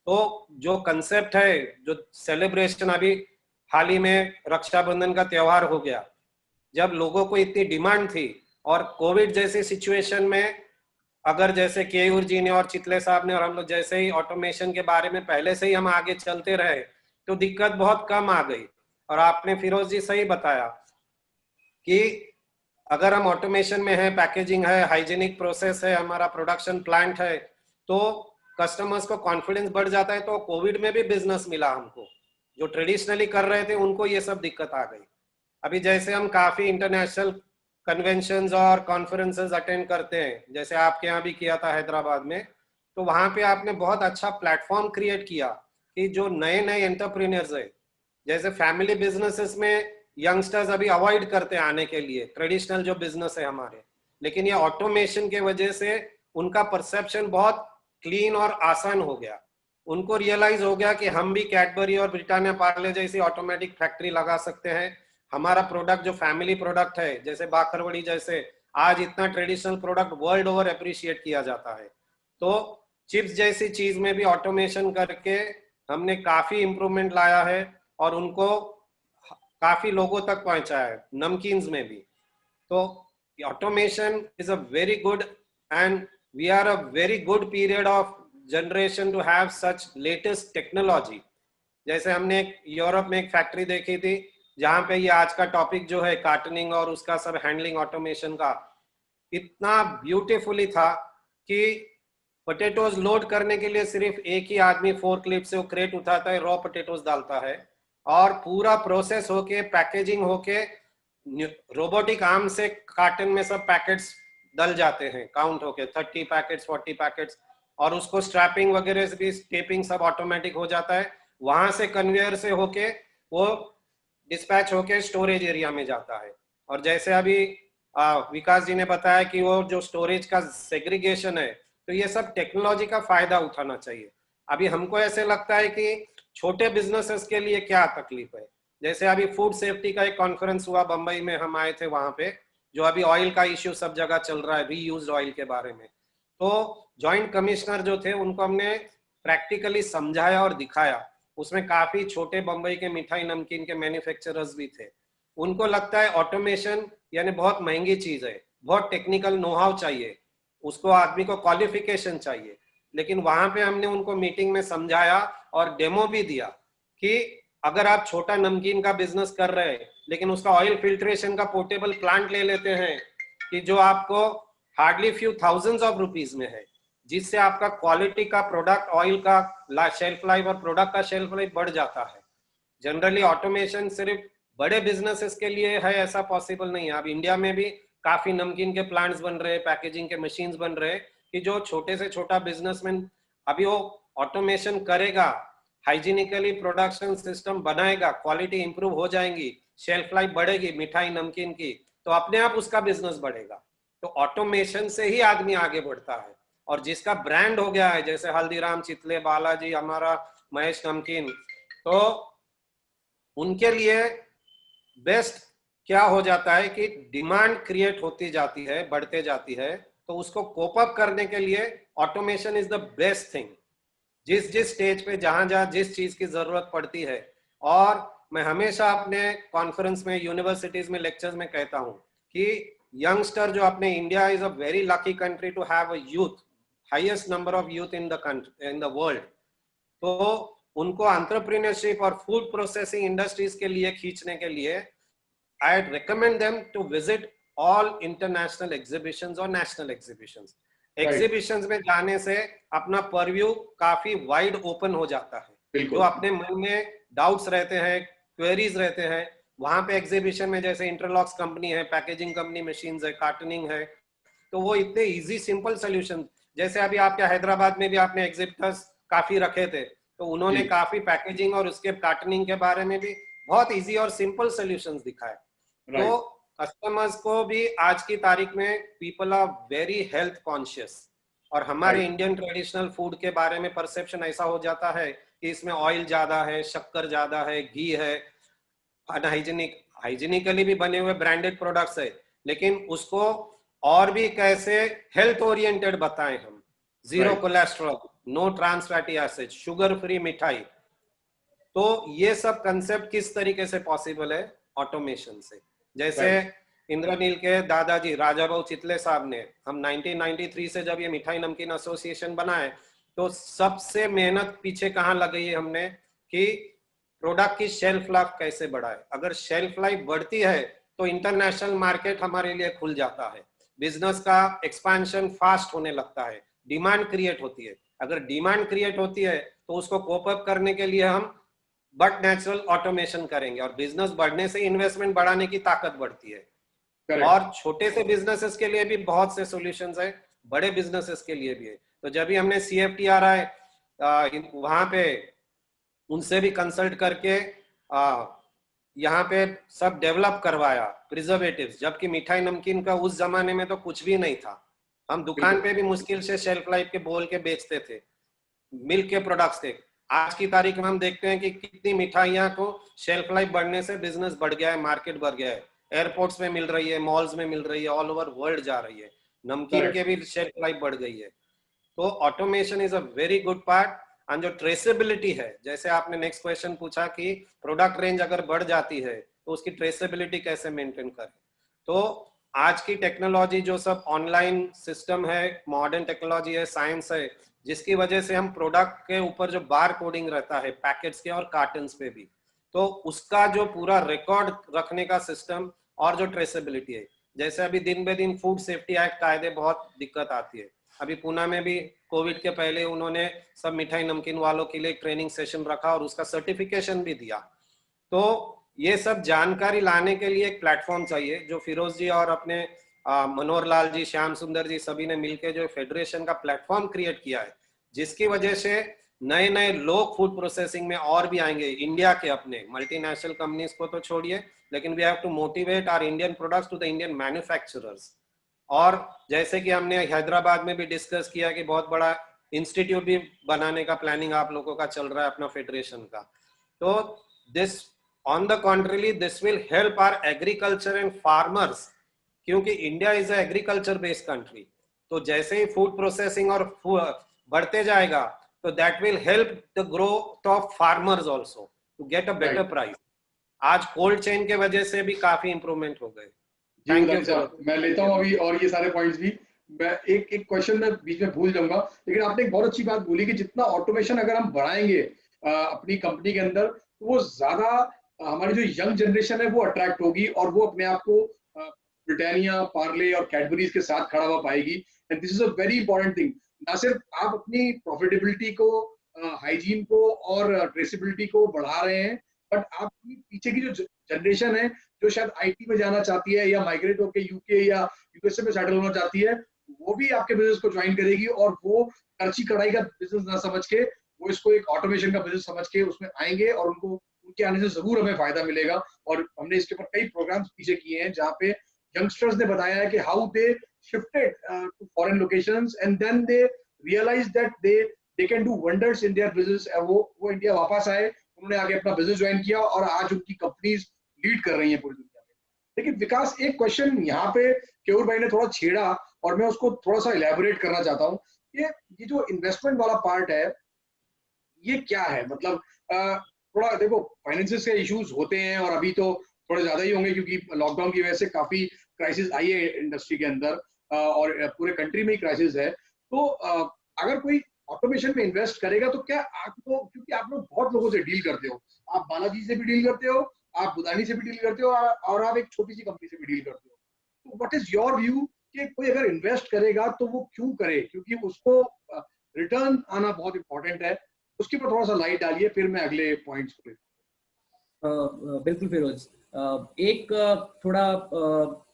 तो जो concept है, जो celebration अभी हाल ही में रक्षाबंधन का त्योहार हो गया, जब लोगों को इतनी डिमांड थी, और कोविड जैसी सिचुएशन में अगर जैसे केयूर जी ने और चितले साहब ने और हम लोग जैसे ही ऑटोमेशन के बारे में पहले से ही हम आगे चलते रहे, तो दिक्कत बहुत कम आ गई। और आपने फिरोज जी सही बताया कि अगर हम ऑटोमेशन में है, पैकेजिंग है, हाइजीनिक प्रोसेस है, हमारा प्रोडक्शन प्लांट है, तो कस्टमर्स को कॉन्फिडेंस बढ़ जाता है। तो कोविड में भी बिजनेस मिला हमको, जो ट्रेडिशनली कर रहे थे उनको ये सब दिक्कत आ गई। अभी जैसे हम काफी इंटरनेशनल कन्वेंशंस और कॉन्फ्रेंसेस अटेंड करते हैं, जैसे आपके यहाँ भी किया था हैदराबाद में, तो वहां पे आपने बहुत अच्छा प्लेटफॉर्म क्रिएट किया कि जो नए नए एंटरप्रेन्योर्स है, जैसे फैमिली बिजनेसेस में यंगस्टर्स अभी अवॉइड करते हैं आने के लिए, ट्रेडिशनल जो बिजनेस है हमारे, लेकिन ये ऑटोमेशन के वजह से उनका परसेप्शन बहुत क्लीन और आसान हो गया। उनको रियलाइज हो गया कि हम भी कैडबरी और ब्रिटानिया पार्ले जैसी ऑटोमेटिक फैक्ट्री लगा सकते हैं। हमारा प्रोडक्ट जो फैमिली प्रोडक्ट है, जैसे बाखरवड़ी जैसे आज इतना traditional product world over appreciate किया जाता है, तो चिप्स जैसी चीज में भी ऑटोमेशन करके हमने काफी इंप्रूवमेंट लाया है और उनको काफी लोगों तक पहुंचाया है, नमकीन्स में भी। तो automation is a very good, and we are a very good period of generation to have such latest technology. जैसे हमने यूरोप में एक फैक्ट्री देखी थी, जहां पे ये आज का टॉपिक जो है कार्टनिंग और उसका सब हैंडलिंग ऑटोमेशन का, इतना ब्यूटीफुली था कि पोटैटोज लोड करने के लिए सिर्फ एक ही आदमी फोर्कलिफ्ट से वो क्रेट उठाता है, रॉ पोटैटोज डालता है, और पूरा प्रोसेस होके पैकेजिंग होके रोबोटिक आर्म से कार्टन में सब पैकेट्स डल जाते हैं, काउंट होके 30 पैकेट्स 40 पैकेट्स, और उसको स्ट्रैपिंग वगैरह से भी टेपिंग सब ऑटोमेटिक हो जाता है। वहां से कन्वेयर से होके वो डिस्पैच होके स्टोरेज एरिया में जाता है। और जैसे अभी विकास जी ने बताया कि वो जो स्टोरेज का सेग्रीगेशन है, तो ये सब टेक्नोलॉजी का फायदा उठाना चाहिए। अभी हमको ऐसे लगता है कि छोटे बिजनेसेस के लिए क्या तकलीफ है, जैसे अभी फूड सेफ्टी का एक कॉन्फ्रेंस हुआ बंबई में, हम आए थे वहां पे, जो अभी ऑयल का इश्यू सब जगह चल रहा है, रीयूज्ड ऑयल के बारे में। तो जॉइंट कमिश्नर जो थे उनको हमने प्रैक्टिकली समझाया और दिखाया। उसमें काफी छोटे बंबई के मिठाई नमकीन के मैन्युफैक्चरर्स भी थे। उनको लगता है ऑटोमेशन यानी बहुत महंगी चीज है, बहुत टेक्निकल नो हाउ चाहिए, उसको आदमी को क्वालिफिकेशन चाहिए। लेकिन वहां पे हमने उनको मीटिंग में समझाया और डेमो भी दिया कि अगर आप छोटा नमकीन का बिजनेस कर रहे हैं, लेकिन उसका ऑयल फिल्ट्रेशन का पोर्टेबल प्लांट ले लेते हैं कि जो आपको hardly few thousands of rupees में है, जिससे आपका क्वालिटी का प्रोडक्ट, ऑयल का शेल्फ लाइफ और प्रोडक्ट का शेल्फ लाइफ बढ़ जाता है। जनरली ऑटोमेशन सिर्फ बड़े बिजनेसेस के लिए है, ऐसा पॉसिबल नहीं है। अब इंडिया में भी काफी नमकीन के प्लांट्स बन रहे हैं, पैकेजिंग के मशीन्स बन रहे हैं, कि जो छोटे से छोटा बिजनेसमैन अभी वो ऑटोमेशन करेगा, हाइजीनिकली प्रोडक्शन सिस्टम बनाएगा, क्वालिटी इंप्रूव हो जाएंगी, शेल्फ लाइफ बढ़ेगी मिठाई नमकीन की, तो अपने आप उसका बिजनेस बढ़ेगा। तो ऑटोमेशन से ही आदमी आगे बढ़ता है। और जिसका ब्रांड हो गया है, जैसे हल्दीराम, चितले, बालाजी, हमारा महेश नमकीन, तो उनके लिए बेस्ट क्या हो जाता है कि डिमांड क्रिएट होती जाती है, बढ़ते जाती है, तो उसको कोप अप करने के लिए automation is the best thing. जिस जिस स्टेज पे जहां जहां जिस चीज की जरूरत पड़ती है। और मैं हमेशा अपने कॉन्फ्रेंस में, यूनिवर्सिटीज में, लेक्चर्स में कहता हूं कि यंगस्टर जो अपने, India is a very lucky country to have a youth, highest number of youth in the country, in the world. तो उनको एंटरप्रेन्योरशिप और फूड प्रोसेसिंग इंडस्ट्रीज के लिए खींचने के लिए I recommend them to visit all international exhibitions और national exhibitions. Exhibitions में जाने से अपना परव्यू काफी वाइड ओपन हो जाता है। जो अपने मन में डाउट्स रहते हैं, क्वेरीज रहते हैं, वहां पे एग्जीबिशन में, जैसे इंटरलॉक्स कंपनी है, पैकेजिंग कंपनी, मशीन्स है, कार्टनिंग है, तो वो इतने इजी सिंपल सोल्यूशन, जैसे अभी आपके हैदराबाद में भी आपने एग्जिबिटर्स काफी रखे थे, तो उन्होंने काफी पैकेजिंग और उसके कार्टनिंग के बारे में भी बहुत इजी और सिंपल सॉल्यूशंस दिखाए। तो कस्टमर्स को भी आज की तारीख में people are very health conscious, और हमारे इंडियन ट्रेडिशनल फूड के बारे में परसेप्शन ऐसा हो जाता है कि इसमें ऑयल ज्यादा है, शक्कर ज्यादा है, घी है, हाइजीनिकली भी बने हुए ब्रांडेड प्रोडक्ट्स है, लेकिन उसको और भी कैसे हेल्थ ओरिएंटेड बताएं हम। Zero cholesterol, no trans fatty acid, sugar free मिठाई। तो ये सब कंसेप्ट किस तरीके से पॉसिबल है? ऑटोमेशन से। जैसे इंद्रनील के दादाजी राजा भाऊ चितले साहब ने, हम 1993 से जब ये मिठाई नमकीन एसोसिएशन बनाए, तो सबसे मेहनत पीछे कहाँ लगाई है हमने कि प्रोडक्ट की शेल्फ लाइफ कैसे बढ़ाए। अगर शेल्फ लाइफ बढ़ती है तो इंटरनेशनल मार्केट हमारे लिए खुल जाता है, बिजनेस का एक्सपेंशन फास्ट होने लगता है, डिमांड क्रिएट होती है। अगर डिमांड क्रिएट होती है तो उसको कोप अप करने के लिए हम बट नेचुरल ऑटोमेशन करेंगे, और बिजनेस बढ़ने से इन्वेस्टमेंट बढ़ाने की ताकत बढ़ती है। और छोटे से बिजनेसेस के लिए भी बहुत से सॉल्यूशंस है, बड़े बिजनेसेस के लिए भी है। तो जब भी हमने CFTRI वहां पे उनसे भी कंसल्ट करके यहाँ पे सब डेवलप करवाया प्रिजर्वेटिव्स, जबकि मिठाई नमकीन का उस जमाने में तो कुछ भी नहीं था। हम दुकान पे भी मुश्किल से शेल्फ लाइफ के बोल के बेचते थे, मिल्क के प्रोडक्ट्स थे। आज की तारीख में हम देखते हैं कि कितनी मिठाइयां को शेल्फ लाइफ बढ़ने से बिजनेस बढ़ गया है, मार्केट बढ़ गया है, एयरपोर्ट्स में मिल रही है, मॉल्स में मिल रही है, ऑल ओवर वर्ल्ड जा रही है, नमकीन के भी शेल्फ लाइफ बढ़ गई है। तो automation is a very good part. और जो ट्रेसेबिलिटी है, जैसे आपने नेक्स्ट क्वेश्चन पूछा कि प्रोडक्ट रेंज अगर बढ़ जाती है तो उसकी ट्रेसेबिलिटी कैसे मेंटेन करें, तो आज की टेक्नोलॉजी जो सब ऑनलाइन सिस्टम है, मॉडर्न टेक्नोलॉजी है, साइंस है, जिसकी वजह से हम प्रोडक्ट के ऊपर जो बार कोडिंग रहता है पैकेट्स के और कार्टन्स पे भी, तो उसका जो पूरा रिकॉर्ड रखने का सिस्टम और जो ट्रेसेबिलिटी है, जैसे अभी दिन बे दिन फूड सेफ्टी एक्ट आए थे, बहुत दिक्कत आती है। अभी पुणे में भी कोविड के पहले उन्होंने सब मिठाई नमकीन वालों के लिए ट्रेनिंग सेशन रखा और उसका सर्टिफिकेशन भी दिया। तो ये सब जानकारी लाने के लिए एक प्लेटफॉर्म चाहिए, जो फिरोज जी और अपने मनोहर लाल जी, श्याम सुंदर जी सभी ने मिलकर जो फेडरेशन का प्लेटफॉर्म क्रिएट किया है, जिसकी वजह से नए नए लोग फूड प्रोसेसिंग में और भी आएंगे। इंडिया के अपने मल्टीनेशनल कंपनीज को तो छोड़िए, लेकिन we have to motivate our Indian products to the Indian manufacturers. और जैसे कि हमने हैदराबाद में भी डिस्कस किया कि बहुत बड़ा इंस्टीट्यूट भी बनाने का प्लानिंग आप लोगों का चल रहा है अपना फेडरेशन का। तो this on the contrary this will help our agriculture and farmers, क्योंकि India is a agriculture based country. तो जैसे ही फूड प्रोसेसिंग और बढ़ते जाएगा तो that will help the growth of farmers also to get a better price. आज cold chain के वजह से भी काफी इंप्रूवमेंट हो गए। Thank you sir. मैं लेता हूँ अभी और ये सारे पॉइंट्स भी। मैं एक क्वेश्चन में बीच में भूल जाऊंगा, लेकिन आपने एक बहुत अच्छी बात बोली कि जितना ऑटोमेशन अगर हम बढ़ाएंगे अपनी कंपनी के अंदर, तो वो ज्यादा हमारी जो यंग जनरेशन है वो अट्रैक्ट होगी और वो अपने आप को ब्रिटानिया, पार्ले और कैडबरीज के साथ खड़ा हुआ पाएगी। And this is a very important thing. ना सिर्फ आप अपनी प्रॉफिटेबिलिटी को, हाइजीन को और ट्रेसेबिलिटी को बढ़ा रहे हैं, बट आपकी पीछे की जो जनरेशन है जो शायद आईटी में जाना चाहती है या माइग्रेट होकर यूके या यूएसए में सेटल होना चाहती है, वो भी आपके बिजनेस को ज्वाइन करेगी और वो करची कढ़ाई का बिजनेस ना समझ के वो इसको एक ऑटोमेशन का बिजनेस समझ के उसमें आएंगे और उनको उनके आने से जरूर हमें फायदा मिलेगा। और हमने इसके ऊपर कई प्रोग्राम्स पीछे किए हैं जहाँ पे यंगस्टर्स ने बताया है कि how they shifted to foreign locations and then they realise that they can do wonders in their business. वो इंडिया वापस आए, उन्होंने आगे अपना बिजनेस ज्वाइन किया और आज उनकी कंपनीज लीड कर रही हैं पूरी दुनिया में। लेकिन विकास, एक क्वेश्चन यहाँ पे केयूर भाई ने थोड़ा छेड़ा और मैं उसको थोड़ा सा इलेबोरेट करना चाहता हूँ। ये जो इन्वेस्टमेंट वाला पार्ट है, ये क्या है? मतलब थोड़ा देखो फाइनेंसिस के इश्यूज होते हैं और अभी तो थोड़े ज्यादा ही होंगे क्योंकि लॉकडाउन की वजह से काफी क्राइसिस आई है इंडस्ट्री के अंदर और पूरे कंट्री में ही क्राइसिस है। तो अगर कोई ऑटोमेशन में इन्वेस्ट करेगा तो क्या आपको, क्योंकि आप लोग बहुत लोगों से डील करते हो, आप बालाजी से भी डील करते हो, आप बुदानी से भी डील करते हो और आप एक छोटी सी कंपनी से भी डील करते हो, तो व्हाट इज योर व्यू कि कोई अगर इन्वेस्ट करेगा तो वो क्यों करे? क्योंकि उसको रिटर्न आना बहुत इंपॉर्टेंट है। उसके ऊपर थोड़ा सा लाइट डालिए, फिर मैं अगले पॉइंट्स को। बिल्कुल फिरोज, एक थोड़ा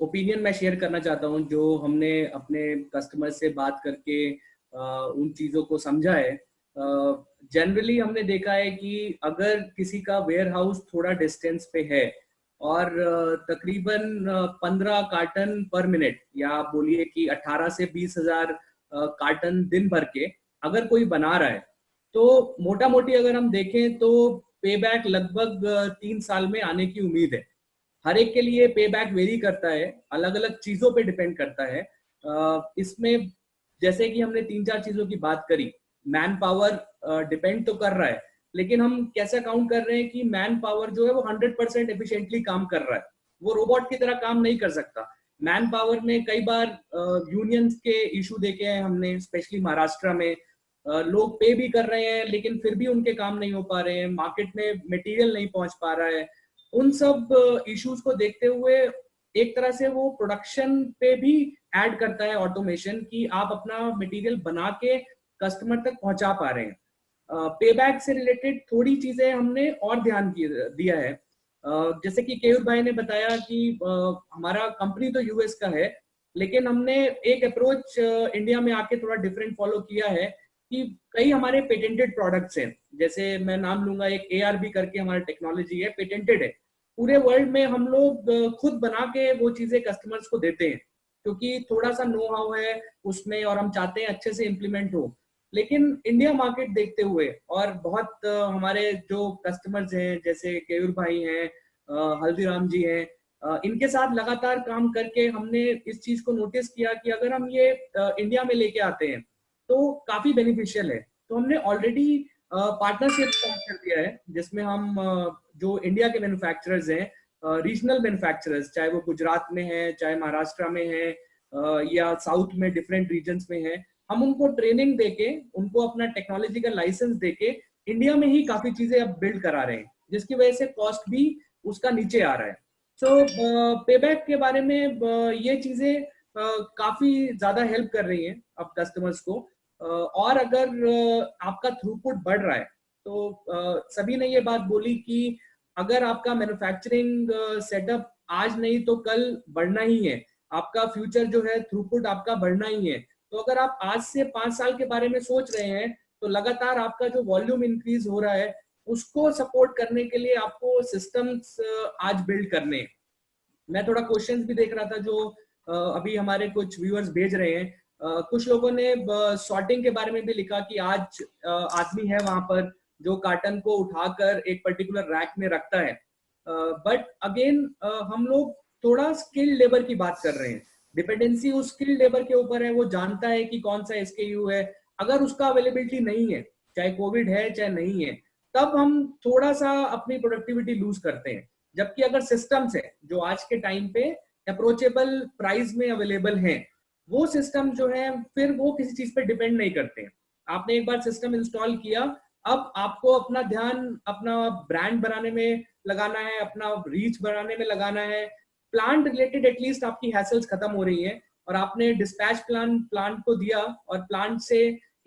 ओपिनियन मैं शेयर करना चाहता हूँ जो हमने अपने कस्टमर से बात करके उन चीज़ों को समझा है। जनरली हमने देखा है कि अगर किसी का वेयर हाउस थोड़ा डिस्टेंस पे है और तकरीबन 15 कार्टन पर मिनट या आप बोलिए कि 18 से 20 हजार कार्टन दिन भर के अगर कोई बना रहा है, तो मोटा मोटी अगर हम देखें तो पे बैक लगभग 3 साल में आने की उम्मीद है। हर एक के लिए पे बैक वेरी करता है, अलग अलग चीजों पे डिपेंड करता है। इसमें जैसे कि हमने 3-4 चीजों की बात करी, मैन पावर डिपेंड तो कर रहा है, लेकिन हम कैसा काउंट कर रहे हैं कि मैन पावर जो है वो 100% एफिशिएंटली काम कर रहा है, वो रोबोट की तरह काम नहीं कर सकता। मैन पावर में कई बार यूनियंस के इशू देखे हैं हमने, स्पेशली महाराष्ट्र में लोग पे भी कर रहे हैं लेकिन फिर भी उनके काम नहीं हो पा रहे हैं, मार्केट में मटेरियल नहीं पहुंच पा रहा है। उन सब इश्यूज को देखते हुए एक तरह से वो प्रोडक्शन पे भी ऐड करता है ऑटोमेशन, कि आप अपना मटेरियल बना के कस्टमर तक पहुंचा पा रहे हैं। पे बैक से रिलेटेड थोड़ी चीजें हमने और ध्यान दिया है। जैसे कि केयूर भाई ने बताया कि हमारा कंपनी तो यूएस का है, लेकिन हमने एक अप्रोच इंडिया में आके थोड़ा डिफरेंट फॉलो किया है कि कई हमारे पेटेंटेड प्रोडक्ट्स हैं। जैसे मैं नाम लूंगा, एक ARB करके हमारा टेक्नोलॉजी है, पेटेंटेड है। पूरे वर्ल्ड में हम लोग खुद बना के वो चीजें कस्टमर्स को देते हैं क्योंकि थोड़ा सा नो हाउ है उसमें और हम चाहते हैं अच्छे से इम्प्लीमेंट हो। लेकिन इंडिया मार्केट देखते हुए और बहुत हमारे जो कस्टमर्स हैं जैसे केयूर भाई हैं, हल्दीराम जी हैं, इनके साथ लगातार काम करके हमने इस चीज को नोटिस किया कि अगर हम ये इंडिया में लेके आते हैं तो काफी बेनिफिशियल है। तो हमने ऑलरेडी पार्टनरशिप स्टार्ट कर दिया है जिसमें हम जो इंडिया के मैन्युफैक्चरर्स हैं, रीजनल मैन्युफैक्चरर्स, चाहे वो गुजरात में है, चाहे महाराष्ट्र में है या साउथ में डिफरेंट रीजन्स में है, हम उनको ट्रेनिंग देके, उनको अपना टेक्नोलॉजी का लाइसेंस देके इंडिया में ही काफी चीजें अब बिल्ड करा रहे हैं, जिसकी वजह से कॉस्ट भी उसका नीचे आ रहा है। सो पेबैक के बारे में ये चीजें काफी ज्यादा हेल्प कर रही हैं अब कस्टमर्स को। और अगर आपका थ्रूपुट बढ़ रहा है तो सभी ने ये बात बोली कि अगर आपका मैन्युफैक्चरिंग सेटअप आज नहीं तो कल बढ़ना ही है, आपका फ्यूचर जो है थ्रूपुट आपका बढ़ना ही है, तो अगर आप आज से 5 साल के बारे में सोच रहे हैं तो लगातार आपका जो वॉल्यूम इंक्रीज हो रहा है उसको सपोर्ट करने के लिए आपको सिस्टम्स आज बिल्ड करने हैं। मैं थोड़ा क्वेश्चंस भी देख रहा था जो अभी हमारे कुछ व्यूअर्स भेज रहे हैं। कुछ लोगों ने सॉर्टिंग के बारे में भी लिखा कि आज आदमी है वहां पर जो कार्टन को उठाकर एक पर्टिकुलर रैक में रखता है, बट अगेन हम लोग थोड़ा स्किल्ड लेबर की बात कर रहे हैं। डिपेंडेंसी उस स्किल्ड लेबर के ऊपर है, वो जानता है कि कौन सा SKU है। अगर उसका अवेलेबिलिटी नहीं है, चाहे कोविड है चाहे नहीं है, तब हम थोड़ा सा अपनी प्रोडक्टिविटी लूज करते हैं। जबकि अगर सिस्टम्स है जो आज के टाइम पे अप्रोचेबल प्राइस में अवेलेबल हैं, वो सिस्टम जो है फिर वो किसी चीज पे डिपेंड नहीं करते हैं। आपने एक बार सिस्टम इंस्टॉल किया, अब आपको अपना ध्यान अपना ब्रांड बनाने में लगाना है, अपना रीच बनाने में लगाना है। प्लांट रिलेटेड एटलीस्ट आपकी हैसल्स खत्म हो रही हैं और आपने डिस्पैच प्लांट को दिया और प्लांट से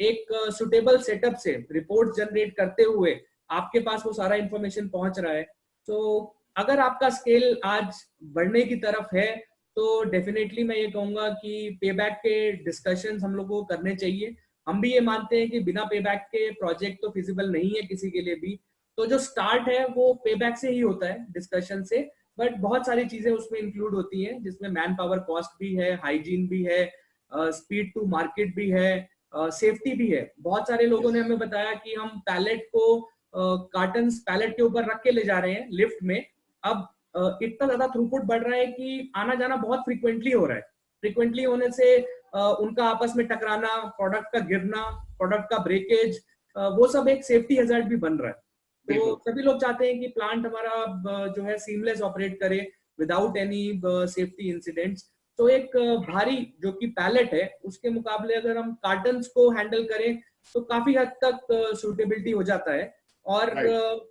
एक सुटेबल सेटअप से रिपोर्ट जनरेट करते हुए आपके पास वो सारा इंफॉर्मेशन पहुंच रहा है। तो अगर आपका स्केल आज बढ़ने की तरफ है तो डेफिनेटली मैं ये कहूंगा कि पेबैक के डिस्कशंस हम लोगों को करने चाहिए। हम भी ये मानते हैं कि बिना पेबैक के प्रोजेक्ट तो फिजिबल नहीं है किसी के लिए भी। तो जो स्टार्ट है वो पेबैक से ही होता है, डिस्कशन से, बट बहुत सारी चीजें उसमें इंक्लूड होती हैं जिसमें मैन पावर कॉस्ट भी है, हाइजीन भी है, स्पीड टू मार्केट भी है, सेफ्टी भी है। बहुत सारे लोगों ने हमें बताया कि हम पैलेट को कार्टन पैलेट के ऊपर रख के ले जा रहे हैं लिफ्ट में, अब इतना ज्यादा थ्रूपुट बढ़ रहा है कि आना जाना बहुत फ्रीक्वेंटली हो रहा है। फ्रीक्वेंटली होने से उनका आपस में टकराना, प्रोडक्ट का गिरना, प्रोडक्ट का ब्रेकेज, वो सब एक सेफ्टी हैजर्ड भी बन रहा है। तो बिल्कुल। सभी लोग चाहते हैं कि प्लांट हमारा जो है सीमलेस ऑपरेट करे विदाउट एनी सेफ्टी इंसिडेंट्स। तो एक भारी जो कि पैलेट है उसके मुकाबले अगर हम कार्टन्स को हैंडल करें तो काफी हद तक सूटेबिलिटी हो जाता है। और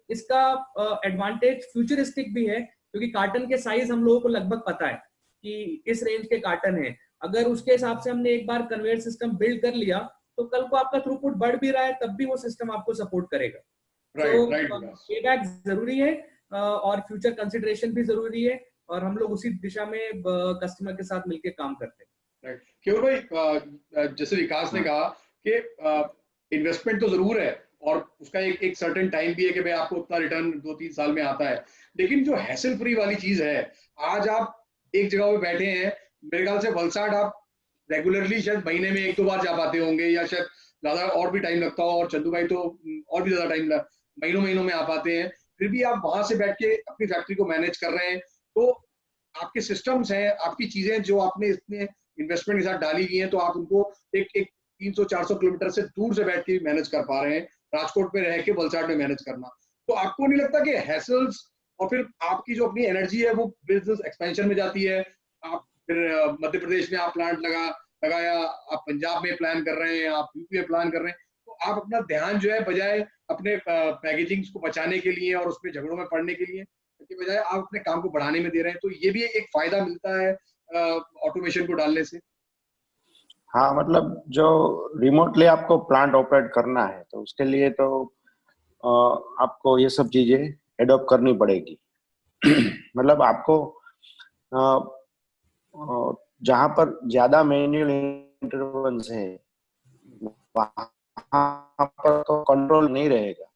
इसका एडवांटेज फ्यूचरिस्टिक भी है क्योंकि कार्टन के साइज हम लोगों को लगभग पता है कि इस रेंज के कार्टन है। अगर उसके हिसाब से हमने एक बार कन्वेयर सिस्टम बिल्ड कर लिया तो कल को आपका थ्रूपुट बढ़ भी रहा है तब भी वो सिस्टम आपको सपोर्ट करेगा। पेबैक जरूरी है और फ्यूचर कंसिडरेशन भी जरूरी है और हम लोग उसी दिशा में कस्टमर के साथ मिलकर काम करते हैं। राइट केवल भाई, जैसे विकास ने कहा कि इन्वेस्टमेंट तो जरूर है और उसका एक सर्टेन टाइम भी है कि भाई आपको उतना रिटर्न 2-3 साल में आता है, लेकिन जो हैसल फ्री वाली चीज है, आज आप एक जगह पे बैठे हैं, मेरे ख्याल से वलसाड आप रेगुलरली शायद महीने में 1-2 बार जा पाते होंगे या शायद ज्यादा और भी टाइम लगता हो, और चंदू भाई तो और भी ज्यादा टाइम महीनों में आ पाते हैं, फिर भी आप वहां से बैठ के अपनी फैक्ट्री को मैनेज कर रहे हैं। तो आपके सिस्टम्स हैं, आपकी चीजें जो आपने इतने इन्वेस्टमेंट के साथ डाली गई हैं, तो आप उनको एक 300-400 किलोमीटर से दूर से बैठ के मैनेज कर पा रहे हैं, राजकोट में रह के वलसाड में मैनेज करना। तो आपको नहीं लगता कि हैसल्स और फिर आपकी जो अपनी एनर्जी है वो बिजनेस एक्सपेंशन में जाती है? आप फिर मध्य प्रदेश में आप प्लांट लगाया, आप पंजाब में प्लान कर रहे हैं, आप यूपी में प्लान कर रहे हैं, तो आप अपना ध्यान जो है बजाय अपने पैकेजिंग को बचाने के लिए और उसमें झगड़ों में पड़ने के लिए के बजाय आप अपने काम को बढ़ाने में दे रहे हैं, तो ये भी एक फायदा मिलता है ऑटोमेशन को डालने से। हाँ, मतलब जो रिमोटली आपको प्लांट ऑपरेट करना है तो उसके लिए तो आपको ये सब चीजें एडॉप्ट करनी पड़ेगी। मतलब आपको जहां पर ज्यादा मैन्युअल इंटरवेंस है वहां पर तो कंट्रोल नहीं रहेगा,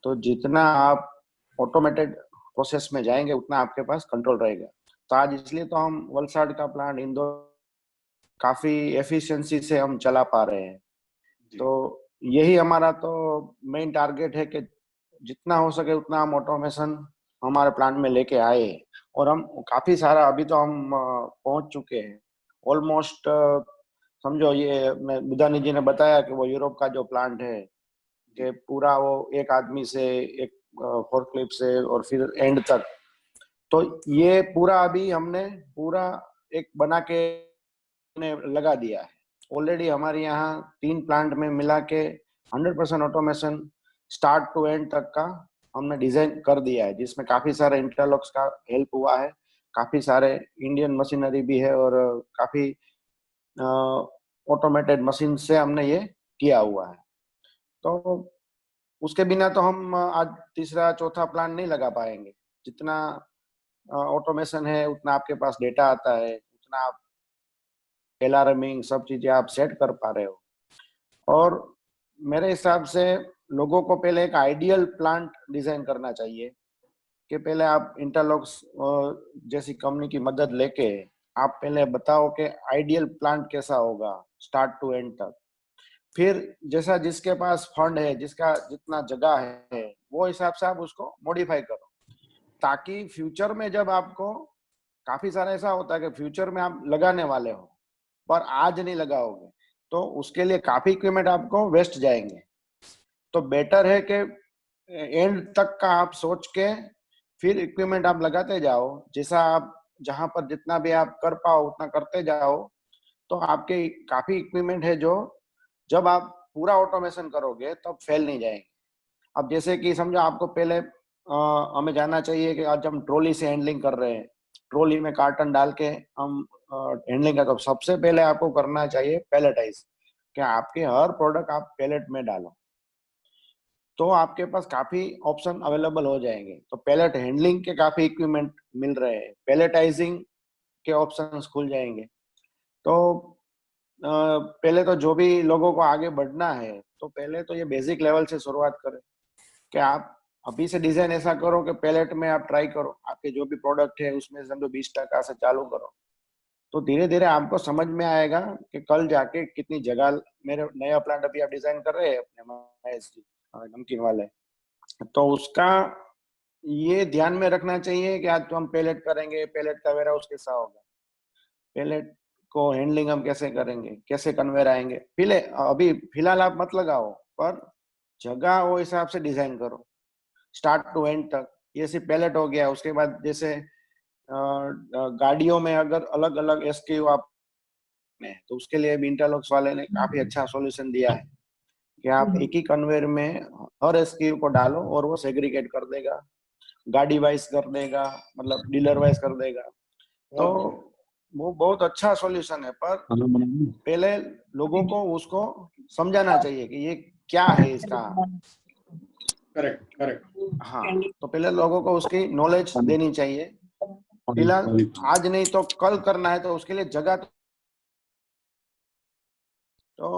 तो जितना आप ऑटोमेटेड प्रोसेस में जाएंगे उतना आपके पास कंट्रोल रहेगा। तो आज इसलिए तो हम वलसाड का प्लांट इंदौर काफी एफिशिएंसी से हम चला पा रहे हैं। तो यही हमारा तो मेन टारगेट है कि जितना हो सके उतना हम ऑटोमेशन हमारे प्लांट में लेके आए, और हम काफी सारा अभी तो हम पहुंच चुके हैं ऑलमोस्ट। समझो ये मैं बुधानी जी ने बताया कि वो यूरोप का जो प्लांट है कि पूरा वो एक आदमी से एक फोर्कलिफ्ट से और फिर एंड तक, तो ये पूरा अभी हमने पूरा एक बना के लगा दिया है। ऑलरेडी हमारे यहाँ 3 प्लांट में मिला के 100% ऑटोमेशन स्टार्ट टू एंड तक का हमने डिजाइन कर दिया है, जिसमें काफी सारे इंटरलॉक्स का हेल्प हुआ है, काफी सारे इंडियन मशीनरी भी है और काफी ऑटोमेटेड मशीन से हमने ये किया हुआ है। तो उसके बिना तो हम आज तीसरा चौथा प्लान नहीं लगा पाएंगे। जितना ऑटोमेशन है उतना आपके पास डेटा आता है, उतना आप अलार्मिंग सब चीजें आप सेट कर पा रहे हो। और मेरे हिसाब से लोगों को पहले एक आइडियल प्लांट डिजाइन करना चाहिए कि पहले आप इंटरलॉक्स जैसी कंपनी की मदद लेके आप पहले बताओ कि आइडियल प्लांट कैसा होगा स्टार्ट टू एंड तक। फिर जैसा जिसके पास फंड है, जिसका जितना जगह है, वो हिसाब से आप उसको मॉडिफाई करो, ताकि फ्यूचर में जब आपको काफी सारा ऐसा होता है कि फ्यूचर में आप लगाने वाले हो पर आज नहीं लगाओगे तो उसके लिए काफी इक्विपमेंट आपको वेस्ट जाएंगे। तो बेटर है कि एंड तक का आप सोच के फिर इक्विपमेंट आप लगाते जाओ, जैसा आप जहां पर जितना भी आप कर पाओ उतना करते जाओ, तो आपके काफी इक्विपमेंट है जो जब आप पूरा ऑटोमेशन करोगे तब फेल नहीं जाएंगे। अब जैसे कि समझो आपको पहले हमें जानना चाहिए कि आज हम ट्रॉली से हैंडलिंग कर रहे हैं, ट्रॉली में कार्टन डाल के हम हैंडलिंग कर, सबसे पहले आपको करना चाहिए पैलेटाइज, कि आपके हर प्रोडक्ट आप पैलेट में डालो, तो आपके पास काफी ऑप्शन अवेलेबल हो जाएंगे। तो पैलेट हैंडलिंग के काफी इक्विपमेंट मिल रहे हैं, पैलेटाइजिंग के ऑप्शंस खुल जाएंगे। तो पहले तो जो भी लोगों को आगे बढ़ना है तो पहले तो ये बेसिक लेवल से शुरुआत करें कि आप अभी से डिजाइन ऐसा करो कि पैलेट में आप ट्राई करो, आपके जो भी प्रोडक्ट है उसमें समझो 20% से चालू करो, तो धीरे धीरे आपको समझ में आएगा कि कल जाके कितनी जगह। मेरे नया प्लांट अभी आप डिजाइन कर रहे हैं अपने नमकीन वाले, तो उसका ये ध्यान में रखना चाहिए कि आज तो हम पैलेट करेंगे, पैलेट का वेयर हाउस कैसा होगा, पैलेट को हैंडलिंग हम कैसे करेंगे, कैसे कन्वेयर आएंगे। अभी फिलहाल आप मत लगाओ, पर जगह वो हिसाब से डिजाइन करो स्टार्ट टू एंड तक। ये सिर्फ पैलेट हो गया। उसके बाद जैसे गाड़ियों में अगर अलग अलग एसक्यू आप में, तो उसके लिए भी इंटरलॉक्स वाले ने काफी अच्छा सॉल्यूशन दिया है कि आप एक ही कन्वेयर में हर एसक्यू को डालो और वो सेग्रीगेट कर देगा, गाड़ी वाइज कर देगा, मतलब डीलर वाइज कर देगा। तो वो बहुत अच्छा सॉल्यूशन है, पर पहले लोगों को उसको समझाना चाहिए कि ये क्या है इसका। Correct correct. हाँ, तो पहले लोगों को उसकी नॉलेज देनी चाहिए। फिलहाल आज नहीं तो कल करना है, तो उसके लिए जगह तो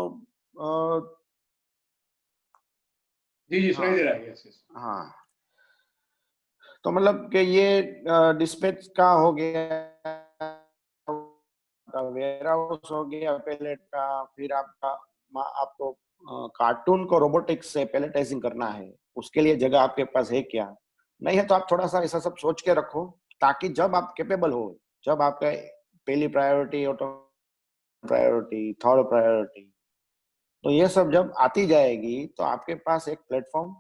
जी जी, हाँ सुनाई दे रहा है। Yes yes. हाँ, तो मतलब कि ये डिस्पैच का हो गया, वेयर हाउस हो गया पैलेट का, फिर आपको कार्टून को रोबोटिक्स से पैलेटाइजिंग करना है, उसके लिए जगह आपके पास है क्या? नहीं है तो आप थोड़ा सा ऐसा सब सोच के रखो, ताकि जब आप कैपेबल हो, जब आपका पहली priority, auto priority, third priority, तो ये सब जब आती जाएगी तो आपके पास एक प्लेटफॉर्म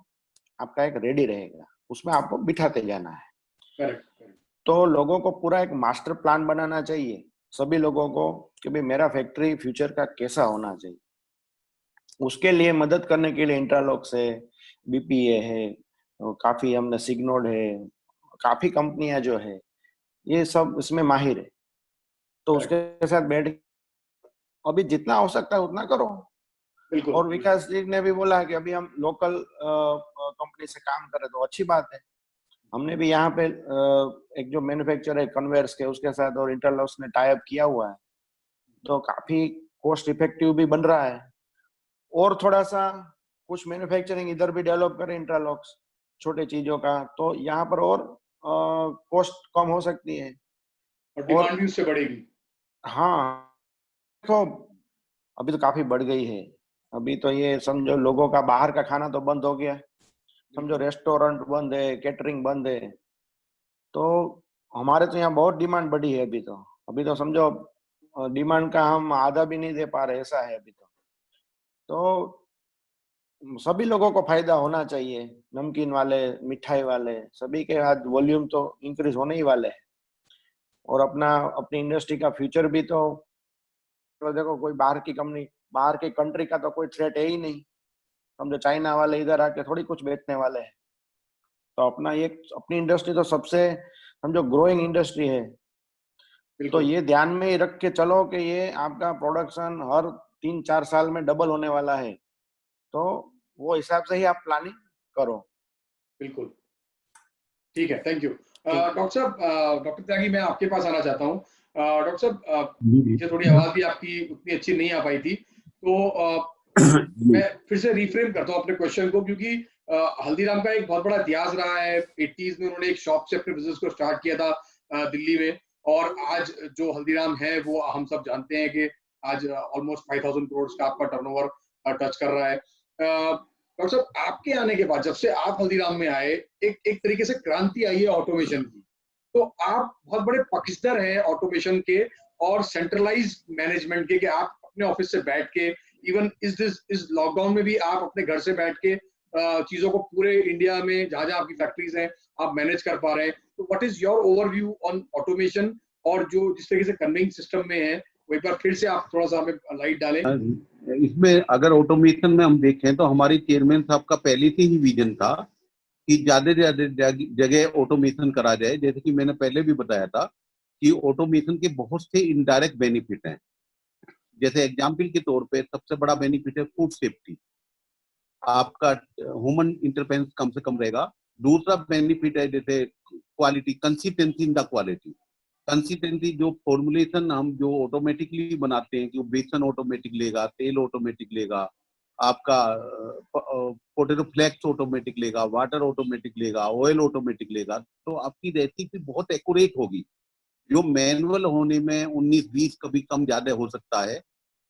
आपका एक रेडी रहेगा, उसमें आपको बिठाते जाना है। Correct correct. तो लोगों को पूरा एक मास्टर प्लान बनाना चाहिए, सभी लोगों को, कि भाई मेरा फैक्ट्री फ्यूचर का कैसा होना चाहिए। उसके लिए मदद करने के लिए इंट्रालॉक्स है, बीपीए है, काफी हमने सिग्नोड है, काफी कंपनियां जो है ये सब इसमें माहिर है। तो उसके साथ बैठ अभी जितना हो सकता है उतना करो। बिल्कुल। और विकास जी ने भी बोला कि अभी हम लोकल कंपनी से काम करें तो अच्छी बात है। हमने भी यहाँ पे एक जो मैन्युफैक्चरर है कन्वेयर्स के, उसके साथ और इंटरलॉक्स ने टाई अप किया हुआ है, तो काफी कॉस्ट इफेक्टिव भी बन रहा है। और थोड़ा सा कुछ मैन्युफैक्चरिंग इधर भी डेवलप करें इंटरलॉक्स छोटे चीजों का, तो यहाँ पर और कॉस्ट कम हो सकती है और डिमांड भी उससे बढ़ेगी। हाँ, तो अभी तो काफी बढ़ गई है। अभी तो ये समझो लोगों का बाहर का खाना तो बंद हो गया, समझो रेस्टोरेंट बंद है, कैटरिंग बंद है। तो हमारे तो यहाँ बहुत डिमांड बढ़ी है अभी तो समझो डिमांड का हम आधा भी नहीं दे पा रहे, ऐसा है अभी तो सभी लोगों को फायदा होना चाहिए, नमकीन वाले, मिठाई वाले, सभी के हाथ वॉल्यूम तो इंक्रीज होने ही वाले हैं। और अपनी इंडस्ट्री का फ्यूचर भी तो देखो, कोई बाहर की कंपनी, बाहर की कंट्री का तो कोई थ्रेट है ही नहीं। समझो चाइना वाले इधर आके थोड़ी कुछ बेचने वाले हैं। तो अपनी इंडस्ट्री तो सबसे समझो ग्रोइंग इंडस्ट्री है। तो ये ध्यान में ही रख के चलो कि ये आपका प्रोडक्शन हर 3-4 साल में डबल होने वाला है, तो वो हिसाब से ही आप प्लानिंग करो। बिल्कुल ठीक है, थैंक यू। डॉक्टर साहब, डॉक्टर त्यागी, मैं आपके पास आना चाहता हूँ। डॉक्टर साहब, मुझे थोड़ी आवाज भी आपकी उतनी अच्छी नहीं आ पाई थी, तो मैं फिर से रिफ्रेम करता हूँ अपने क्वेश्चन को, क्योंकि हल्दीराम का एक बहुत बड़ा इतिहास रहा है। 80s में उन्होंने एक शॉप से अपने बिजनेस को स्टार्ट किया था दिल्ली में, और आज जो हल्दीराम है वो हम सब जानते हैं कि आज ऑलमोस्ट 5000 करोड़ का आपका टर्नओवर टच कर रहा है। डॉक्टर साहब, आपके आने के बाद, जब से आप हल्दीराम में आए, एक तरीके से क्रांति आई है ऑटोमेशन की। तो आप बहुत बड़े पक्षधर हैं ऑटोमेशन के और सेंट्रलाइज मैनेजमेंट के, कि आप अपने ऑफिस से बैठ के, इवन इस लॉकडाउन में भी आप अपने घर से बैठ के चीजों को पूरे इंडिया में जहां जहां आपकी फैक्ट्रीज हैं आप मैनेज कर पा रहे हैं। तो what is your overview on automation, और जो जिस तरीके से कन्वेइंग सिस्टम में है, वो एक बार फिर से आप थोड़ा सा हमें लाइट डालें। इसमें अगर ऑटोमेशन में हम देखें तो हमारे चेयरमैन साहब का पहले से ही विजन था कि ज्यादा से ज्यादा जगह ऑटोमेशन करा जाए। जैसे कि मैंने पहले भी बताया था कि ऑटोमेशन के बहुत से इनडायरेक्ट बेनिफिट हैं। जैसे एग्जाम्पल के तौर पे सबसे बड़ा बेनिफिट है फूड सेफ्टी, आपका ह्यूमन इंटरफेरेंस कम से कम रहेगा। दूसरा बेनिफिट है जैसे quality, consistency in the quality. Consistency, जो फॉर्मुलेशन हम जो ऑटोमेटिकली बनाते हैं कि बेसन ऑटोमेटिक लेगा, तेल ऑटोमेटिक लेगा, आपका पोटैटो फ्लेक्स ऑटोमेटिक लेगा, वाटर ऑटोमेटिक लेगा, ऑयल ऑटोमेटिक लेगा, तो आपकी रेसिपी बहुत एक्यूरेट होगी। जो मैनुअल होने में 19-20 कभी कम ज्यादा हो सकता है,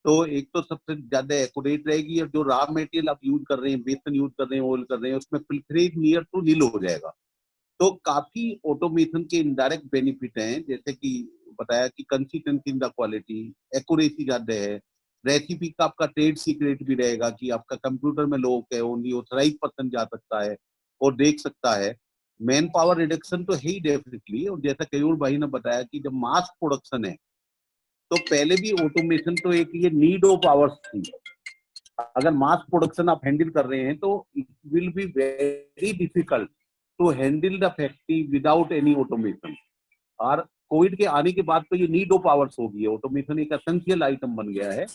तो एक तो सबसे ज्यादा एक्यूरेट रहेगी। और जो रॉ मटेरियल आप यूज कर रहे हैं, बेसन यूज कर रहे हैं, ऑयल कर रहे हैं, उसमें फिल्टरेज नियर टू नील हो जाएगा। तो काफी ऑटोमेशन के इनडायरेक्ट बेनिफिट हैं, जैसे कि बताया कि consistency in the quality, accuracy ज्यादा है, रेसिपी का आपका ट्रेड सीक्रेट भी रहेगा कि आपका कंप्यूटर में लॉक है, ओनली ऑथराइज पर्सन जा सकता है और देख सकता है। मैन पावर रिडक्शन तो है ही डेफिनेटली, और जैसा कयूर भाई ने बताया कि जब मास प्रोडक्शन है तो पहले भी ऑटोमेशन तो एक ये नीड ऑफ आवर्स थी। अगर मास प्रोडक्शन आप हैंडल कर रहे हैं तो it will be very difficult to handle the factory without any automation. और कोविड के आने के बाद तो ये नीड ऑफ आवर्स हो गई है, ऑटोमेशन एक एसेंशियल आइटम बन गया है।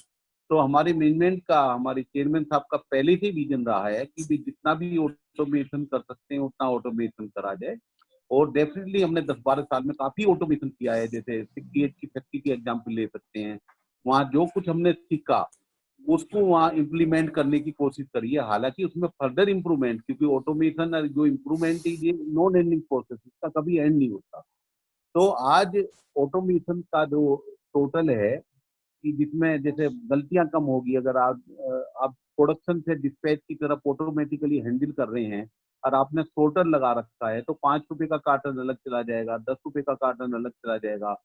तो हमारे मैनेजमेंट का, हमारे चेयरमैन साहब का पहले से विजन रहा है कि भी जितना भी ऑटोमेशन कर सकते हैं उतना ऑटोमेशन करा जाए। और डेफिनेटली हमने 10-12 साल में काफी ऑटोमेशन किया है। जैसे 68 की फैक्ट्री की एग्जाम्पल ले सकते हैं, वहाँ जो कुछ हमने सीखा उसको वहाँ इम्प्लीमेंट करने की कोशिश करी है। हालांकि उसमें फर्दर इम्प्रूवमेंट, क्योंकि ऑटोमेशन जो इम्प्रूवमेंट है ये नॉन एंडिंग प्रोसेस, इसका कभी एंड नहीं होता। तो आज ऑटोमेशन का जो टोटल है कि जिसमें जैसे गलतियां कम होगी, अगर आप प्रोडक्शन से डिस्पैच की तरफ ऑटोमेटिकली हैंडल कर रहे हैं और आपने सोर्टर लगा रखा है तो 5 रुपए का कार्टन अलग चला जाएगा, 10 रुपए का कार्टन अलग चला जाएगा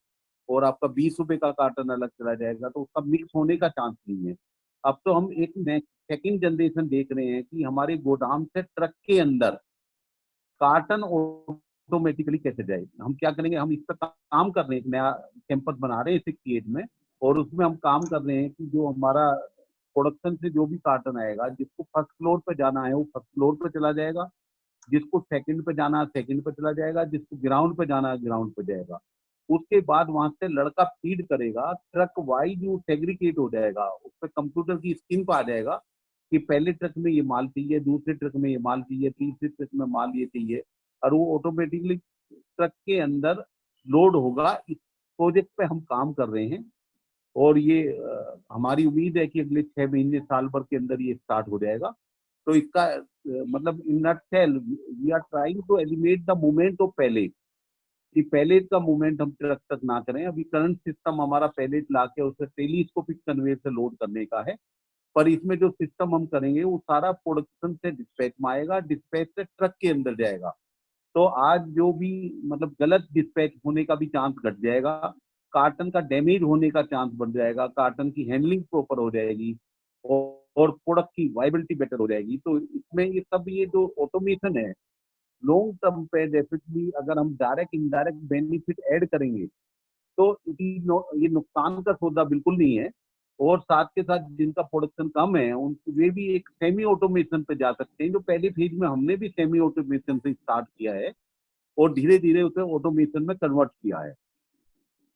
और आपका 20 रुपए का कार्टन अलग चला जाएगा, तो उसका मिक्स होने का चांस नहीं है। अब तो हम एक सेकंड जनरेशन देख रहे हैं कि हमारे गोदाम से ट्रक के अंदर कार्टन ऑटोमेटिकली कैसे जाए। हम क्या करेंगे, हम इस पर काम कर रहे हैं, एक नया कैंपस बना रहे हैं 68 में, और उसमें हम काम कर रहे हैं कि जो हमारा प्रोडक्शन से जो भी कार्टन आएगा, जिसको फर्स्ट फ्लोर पे जाना है वो फर्स्ट फ्लोर पे चला जाएगा, जिसको सेकंड पे जाना है सेकंड पे चला जाएगा, जिसको ग्राउंड पे जाना है ग्राउंड पे जाएगा। उसके बाद वहां से लड़का फीड करेगा, ट्रक वाइज वो सेग्रीगेट हो जाएगा, उस पर कंप्यूटर की स्क्रीन पर आ जाएगा कि पहले ट्रक में ये माल चाहिए, दूसरे ट्रक में ये माल चाहिए, तीसरे ट्रक में माल ये चाहिए, और वो ऑटोमेटिकली ट्रक के अंदर लोड होगा। इस प्रोजेक्ट पे हम काम कर रहे हैं और ये हमारी उम्मीद है कि अगले 6 महीने साल भर के अंदर ये स्टार्ट हो जाएगा। तो इसका मतलब in nutshell we are trying to eliminate the movement of pallet, कि पैलेट का मूवमेंट हम ट्रक तक ना करें। अभी करंट सिस्टम हमारा पैलेट लाके उसे टेलीस्कोपिक कन्वेयर से लोड करने का है, पर इसमें जो सिस्टम हम करेंगे वो सारा प्रोडक्शन से डिस्पैच में आएगा, डिस्पैच से ट्रक के अंदर जाएगा। तो आज जो भी मतलब गलत डिस्पैच होने का भी चांस घट जाएगा, कार्टन का डैमेज होने का चांस बढ़ जाएगा, कार्टन की हैंडलिंग प्रॉपर हो जाएगी और प्रोडक्ट की वाइबिलिटी बेटर हो जाएगी। तो इसमें ये सब ये जो ऑटोमेशन है लॉन्ग टर्म पे डेफिनेटली अगर हम डायरेक्ट इनडायरेक्ट बेनिफिट ऐड करेंगे तो ये नुकसान का सौदा बिल्कुल नहीं है। और साथ के साथ जिनका प्रोडक्शन कम है वे भी एक सेमी ऑटोमेशन पे जा सकते हैं, जो पहले फेज में हमने भी सेमी ऑटोमेशन से स्टार्ट किया है और धीरे धीरे उसे ऑटोमेशन में कन्वर्ट किया है।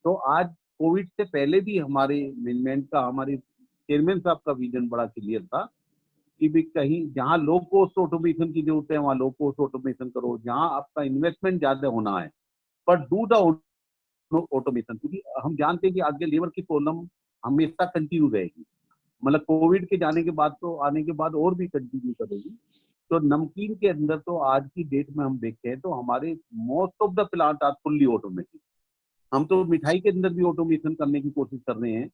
तो आज कोविड से पहले भी हमारे मैनेजमेंट का, हमारे चेयरमैन साहब का विजन बड़ा क्लियर था कि भी कहीं जहाँ लो कॉस्ट ऑटोमेशन की जरूरत है वहाँ लो कॉस्ट ऑटोमेशन करो, जहाँ आपका इन्वेस्टमेंट ज्यादा होना है पर डू द ऑटोमेशन, क्योंकि हम जानते हैं कि आगे लेबर की प्रॉब्लम हमेशा कंटिन्यू रहेगी। मतलब कोविड के जाने के बाद तो आने के बाद और भी कंटिन्यू करेगी। तो नमकीन के अंदर तो आज की डेट में हम देखते हैं तो हमारे most of the plant are fully automatic. हम तो मिठाई के अंदर भी ऑटोमेशन करने की कोशिश कर रहे हैं।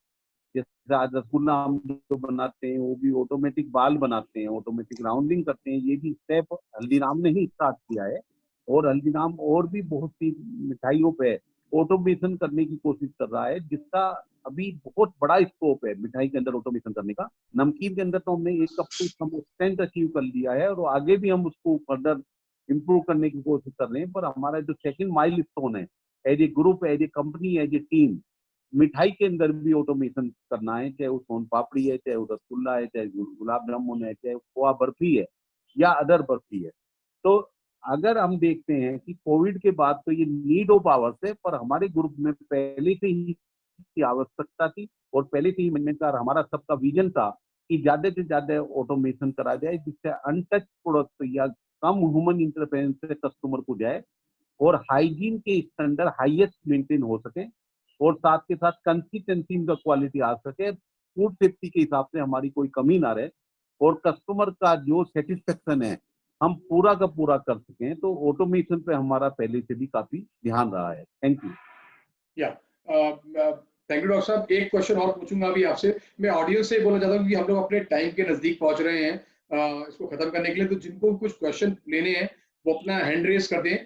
जैसे आज रसगुल्ला हम जो बनाते हैं वो भी ऑटोमेटिक बाल बनाते हैं, ऑटोमेटिक राउंडिंग करते हैं। ये भी स्टेप हल्दीराम ने ही स्टार्ट किया है और हल्दीराम और भी बहुत सी मिठाइयों पे ऑटोमेशन करने की कोशिश कर रहा है, जिसका अभी बहुत बड़ा स्कोप है मिठाई के अंदर ऑटोमेशन करने का। नमकीन के अंदर तो हमने एक कप टू सम एक्सटेंट अचीव कर लिया है और आगे भी हम उसको फर्दर इम्प्रूव करने की कोशिश कर रहे हैं। पर हमारा जो सेकंड माइलस्टोन है as a group, as a company, as a team, मिठाई के अंदर भी ऑटोमेशन करना है, चाहे वो सोन पापड़ी है, चाहे वो रसगुल्ला है, चाहे गुलाब जामुन है, चाहे खोआ बर्फी है या अदर बर्फी है। तो अगर हम देखते हैं कि कोविड के बाद तो ये नीड ऑफ आवर्स है, पर हमारे ग्रुप में पहले से ही इसकी आवश्यकता थी और पहले से ही मैनेजमेंट का हमारा सबका विजन था कि ज्यादा से ज्यादा ऑटोमेशन करा जाए, जिससे अनटच प्रोडक्ट या कम ह्यूमन इंटरफेरेंस से कस्टमर को जाए और हाइजीन के स्टैंडर्ड हाईएस्ट मेंटेन हो सके और साथ के साथ कंसिस्टेंसी इन द क्वालिटी आ सके, फूड सेफ्टी के हिसाब से हमारी कोई कमी ना रहे और कस्टमर का जो सेटिस्फेक्शन है हम पूरा का पूरा कर सकें। तो ऑटोमेशन पे हमारा पहले से भी काफी ध्यान रहा है। Thank you. Thank you doctor साहब। एक क्वेश्चन और पूछूंगा अभी आपसे। मैं ऑडियंस से बोलना चाहता हूँ कि हम लोग अपने टाइम के नजदीक पहुंच रहे हैं इसको खत्म करने के लिए। तो जिनको कुछ क्वेश्चन लेने हैं वो अपना हैंड रेज कर दें,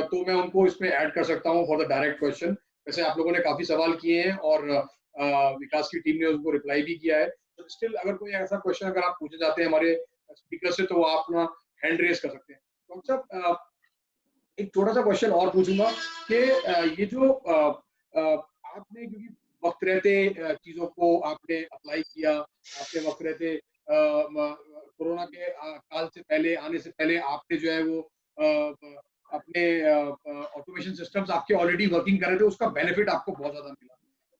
तो मैं उनको इसमें ऐड कर सकता हूँ फॉर द डायरेक्ट क्वेश्चन। वैसे आप लोगों ने काफी सवाल किए हैं और विकास की टीम ने उसको रिप्लाई भी किया है। तो स्टिल अगर कोई ऐसा क्वेश्चन अगर आप पूछना चाहते हैं हमारे स्पीकर से तो वो आप अपना हैंड रेज कर सकते हैं। डॉक्टर साहब एक छोटा सा क्वेश्चन और पूछूंगा कि ये जो आपने क्योंकि वक्त रहते चीजों को आपने अप्लाई किया, आपने वक्त रहते कोरोना के काल से पहले आने से पहले आपने जो है वो अपने ऑटोमेशन सिस्टम्स आपके ऑलरेडी वर्किंग कर रहे थे, उसका बेनिफिट आपको बहुत ज्यादा मिला।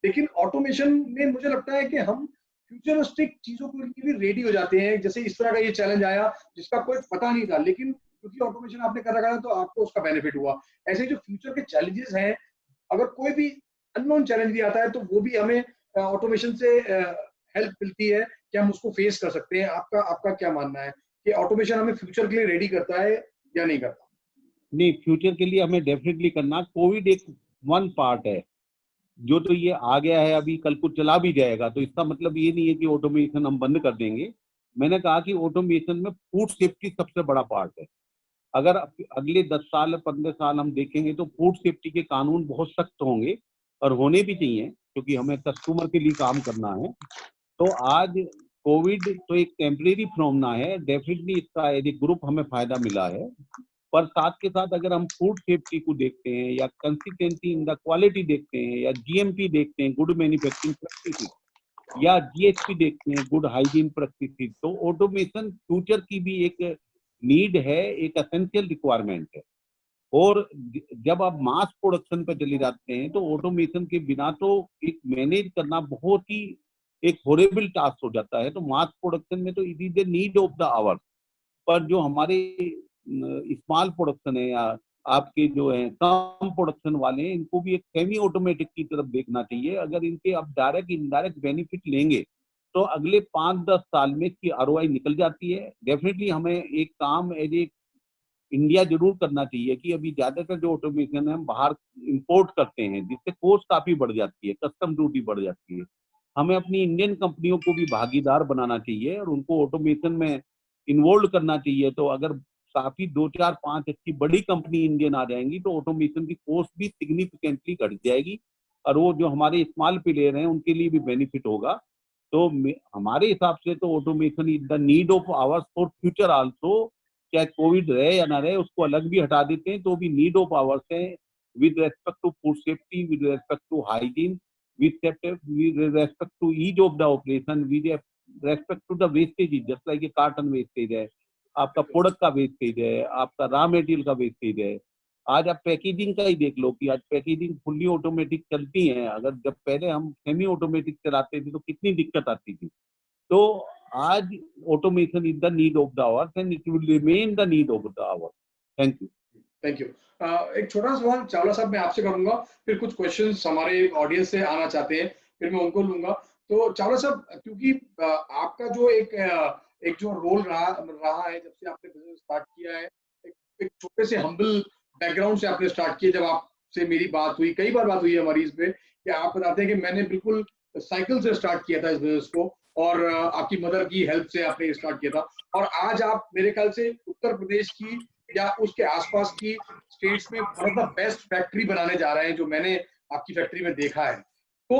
लेकिन ऑटोमेशन में मुझे लगता है कि हम फ्यूचरिस्टिक चीजों के लिए भी रेडी हो जाते हैं। जैसे इस तरह का ये चैलेंज आया जिसका कोई पता नहीं था, लेकिन क्योंकि ऑटोमेशन आपने कर रखा था तो आपको उसका बेनिफिट हुआ। ऐसे जो फ्यूचर के चैलेंजेस हैं, अगर कोई भी अननोन चैलेंज भी आता है तो वो भी हमें ऑटोमेशन से हेल्प मिलती है कि हम उसको फेस कर सकते हैं। आपका आपका क्या मानना है कि ऑटोमेशन हमें फ्यूचर के लिए रेडी करता है या नहीं करता? नहीं, फ्यूचर के लिए हमें डेफिनेटली करना। कोविड एक वन पार्ट है, जो तो ये आ गया है, अभी कल को चला भी जाएगा, तो इसका मतलब ये नहीं है कि ऑटोमेशन हम बंद कर देंगे। मैंने कहा कि ऑटोमेशन में फूड सेफ्टी सबसे बड़ा पार्ट है। अगर अगले 10 साल 15 साल हम देखेंगे तो फूड सेफ्टी के कानून बहुत सख्त होंगे, और होने भी चाहिए, क्योंकि हमें कस्टमर के लिए काम करना है। तो आज कोविड तो एक टेम्परेरी फिनोमेना है, डेफिनेटली इसका एज ए ग्रुप हमें फायदा मिला है। पर साथ के साथ अगर हम फूड सेफ्टी को देखते हैं, या कंसिस्टेंसी इन द क्वालिटी देखते हैं, या जीएमपी देखते हैं, गुड मैन्युफैक्चरिंग प्रैक्टिसेस, या जीएचपी देखते हैं, गुड हाइजीन प्रैक्टिसेस, तो ऑटोमेशन फ्यूचर की भी एक नीड है, एक एसेंशियल रिक्वायरमेंट है। और जब आप मास प्रोडक्शन पे चले जाते हैं तो ऑटोमेशन के बिना तो एक मैनेज करना बहुत ही एक हॉरिबल टास्क हो जाता है। तो मास प्रोडक्शन में तो it is the need of the hour. पर जो हमारे स्मॉल प्रोडक्शन है, या आपके जो है कम प्रोडक्शन वाले हैं, इनको भी एक सेमी ऑटोमेटिक की तरफ देखना चाहिए। अगर इनके आप डायरेक्ट इनडायरेक्ट बेनिफिट लेंगे तो अगले 5-10 साल में इसकी आरओआई निकल जाती है। डेफिनेटली हमें एक काम एज ए इंडिया जरूर करना चाहिए कि अभी ज्यादातर जो ऑटोमेशन है हम बाहर इंपोर्ट करते हैं, जिससे कॉस्ट काफी बढ़ जाती है, कस्टम ड्यूटी बढ़ जाती है। हमें अपनी इंडियन कंपनियों को भी भागीदार बनाना चाहिए और उनको ऑटोमेशन में इन्वॉल्व करना चाहिए। तो अगर काफी 2-4-5 अच्छी बड़ी कंपनी इंडियन आ जाएंगी तो ऑटोमेशन की कॉस्ट भी सिग्निफिकेंटली घट जाएगी, और वो जो हमारे स्मॉल प्लेयर हैं उनके लिए भी बेनिफिट होगा। तो हमारे हिसाब से तो automation is the need of hours for future also. चाहे कोविड रहे या ना रहे, उसको अलग भी हटा देते हैं तो भी नीड ऑफ आवर्स है, with respect to food safety, with respect to hygiene, with respect to ease of the operation, with respect to the wastage, just like a carton wastage है, आपका प्रोडक्ट का वेस्टेज है, आपका raw material का wastage है। आज आप packaging का ही देख लो कि आज पैकेजिंग फुल्ली ऑटोमेटिक चलती है। अगर जब पहले हम सेमी ऑटोमेटिक चलाते थे तो कितनी दिक्कत आती थी। तो आज automation is the need of the hours and it will remain the need of the hours. Thank you. Thank you. एक छोटा सवाल चावला साहब मैं आपसे करूंगा, फिर कुछ क्वेश्चंस हमारे ऑडियंस से आना चाहते हैं, फिर मैं उनको लूंगा। तो चावला साहब, क्योंकि आपका जो एक जो रोल रहा है जब से आपने बिजनेस स्टार्ट किया है, एक छोटे से हम्बल बैकग्राउंड से आपने स्टार्ट किया। जब आपसे मेरी बात हुई, कई बार बात हुई है हमारी इस पे, कि आप बताते हैं कि मैंने बिल्कुल साइकिल से स्टार्ट किया था इस बिजनेस को, और आपकी मदर की हेल्प से आपने स्टार्ट किया था, और आज आप मेरे ख्याल से उत्तर प्रदेश की या उसके आसपास की स्टेट्स में one of the best factory बनाने जा रहे हैं, जो मैंने आपकी फैक्ट्री में देखा है। तो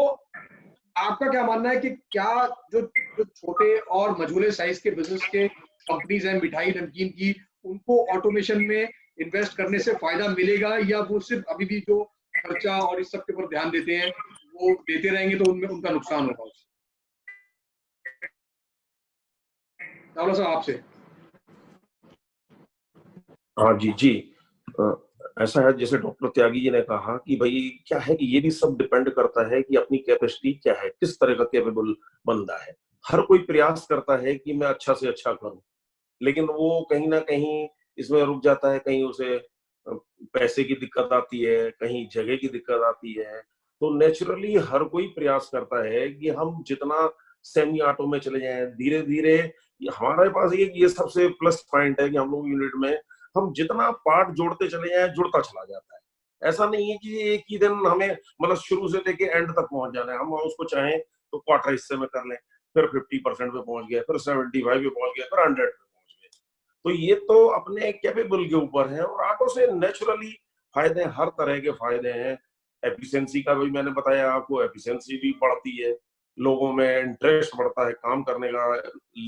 आपका क्या मानना है कि क्या जो छोटे और मझोले साइज के बिजनेस के कंपनीज हैं मिठाई नमकीन की, उनको ऑटोमेशन में इन्वेस्ट करने से फायदा मिलेगा, या वो सिर्फ अभी भी जो खर्चा और इस सब के ऊपर ध्यान देते हैं वो देते रहेंगे तो उनमें उनका नुकसान होगा? चावला साहब आपसे। हाँ जी। ऐसा है जैसे डॉक्टर त्यागी जी ने कहा कि भाई क्या है कि ये भी सब डिपेंड करता है कि अपनी कैपेसिटी क्या है, किस तरह का कैपेबल बंदा है। हर कोई प्रयास करता है कि मैं अच्छा से अच्छा करूं, लेकिन वो कहीं ना कहीं इसमें रुक जाता है। कहीं उसे पैसे की दिक्कत आती है, कहीं जगह की दिक्कत आती है। तो नेचुरली हर कोई प्रयास करता है कि हम जितना सेमी ऑटो में चले जाएं, धीरे धीरे। हमारे पास ये सबसे प्लस पॉइंट है कि हम लोग यूनिट में हम जितना पार्ट जोड़ते चले जाएं, जुड़ता चला जाता है। ऐसा नहीं है कि एक ही दिन हमें मतलब शुरू से लेके एंड तक पहुंच जाना है। हम उसको चाहें तो क्वार्टर हिस्से में कर लें, फिर 50% पे पहुंच गए, फिर 75 पे पहुंच गए, फिर 100 पे पहुंच गए। तो ये तो अपने कैपेबल के ऊपर है। और ऑटो से नेचुरली फायदे, हर तरह के फायदे हैं। एफिशिएंसी का भी मैंने बताया आपको, एफिशिएंसी भी बढ़ती है, लोगों में इंटरेस्ट बढ़ता है काम करने का,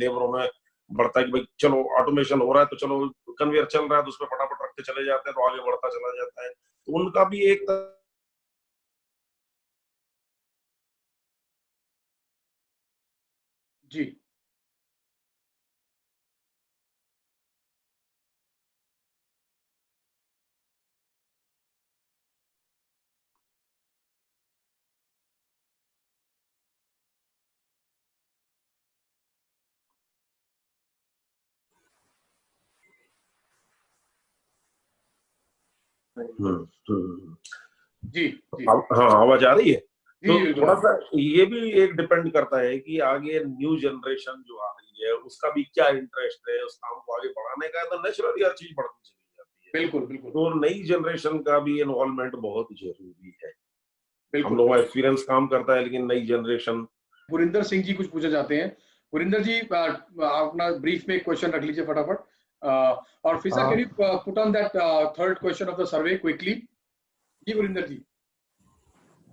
लेबरों में बढ़ता है कि भाई चलो ऑटोमेशन हो रहा है तो चलो कन्वेयर चल रहा है तो उसमें फटाफट रखते चले जाते हैं तो आगे बढ़ता चला जाता है, तो उनका भी एक जी। जी जी हाँ आवाज आ रही है। जी तो बिल्कुल। थोड़ा सा ये भी एक डिपेंड करता है कि आगे न्यू जनरेशन जो आ रही है उसका भी क्या इंटरेस्ट है, उस काम को आगे बढ़ाने का है, तो नेचुरली हर चीज बढ़ती चली जाती है। बिल्कुल बिल्कुल तो नई जनरेशन का भी इन्वॉल्वमेंट बहुत जरूरी है। हम बिल्कुल। लोगों का एक्सपीरियंस काम करता है लेकिन नई जनरेशन। गुरिंदर सिंह जी कुछ पूछना चाहते हैं। गुरिंदर जी अपना ब्रीफ में एक क्वेश्चन रख लीजिए फटाफट, और Fiza can you put on that third question of the survey quickly. जी Gurinder ji.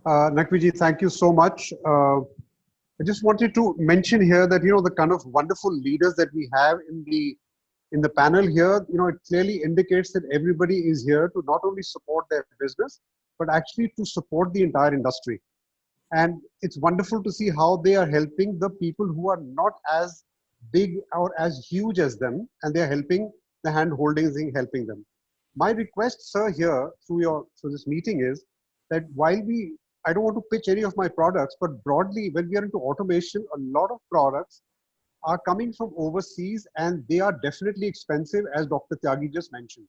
Nakviji, thank you so much. I just wanted to mention here that, you know, the kind of wonderful leaders that we have in the panel here, you know, it clearly indicates that everybody is here to not only support their business, but actually to support the entire industry. And it's wonderful to see how they are helping the people who are not as big or as huge as them, and they are helping the hand holding, helping them. My request, sir, here through this meeting is that while I don't want to pitch any of my products, but broadly, when we are into automation, a lot of products are coming from overseas and they are definitely expensive, as Dr. Tyagi just mentioned.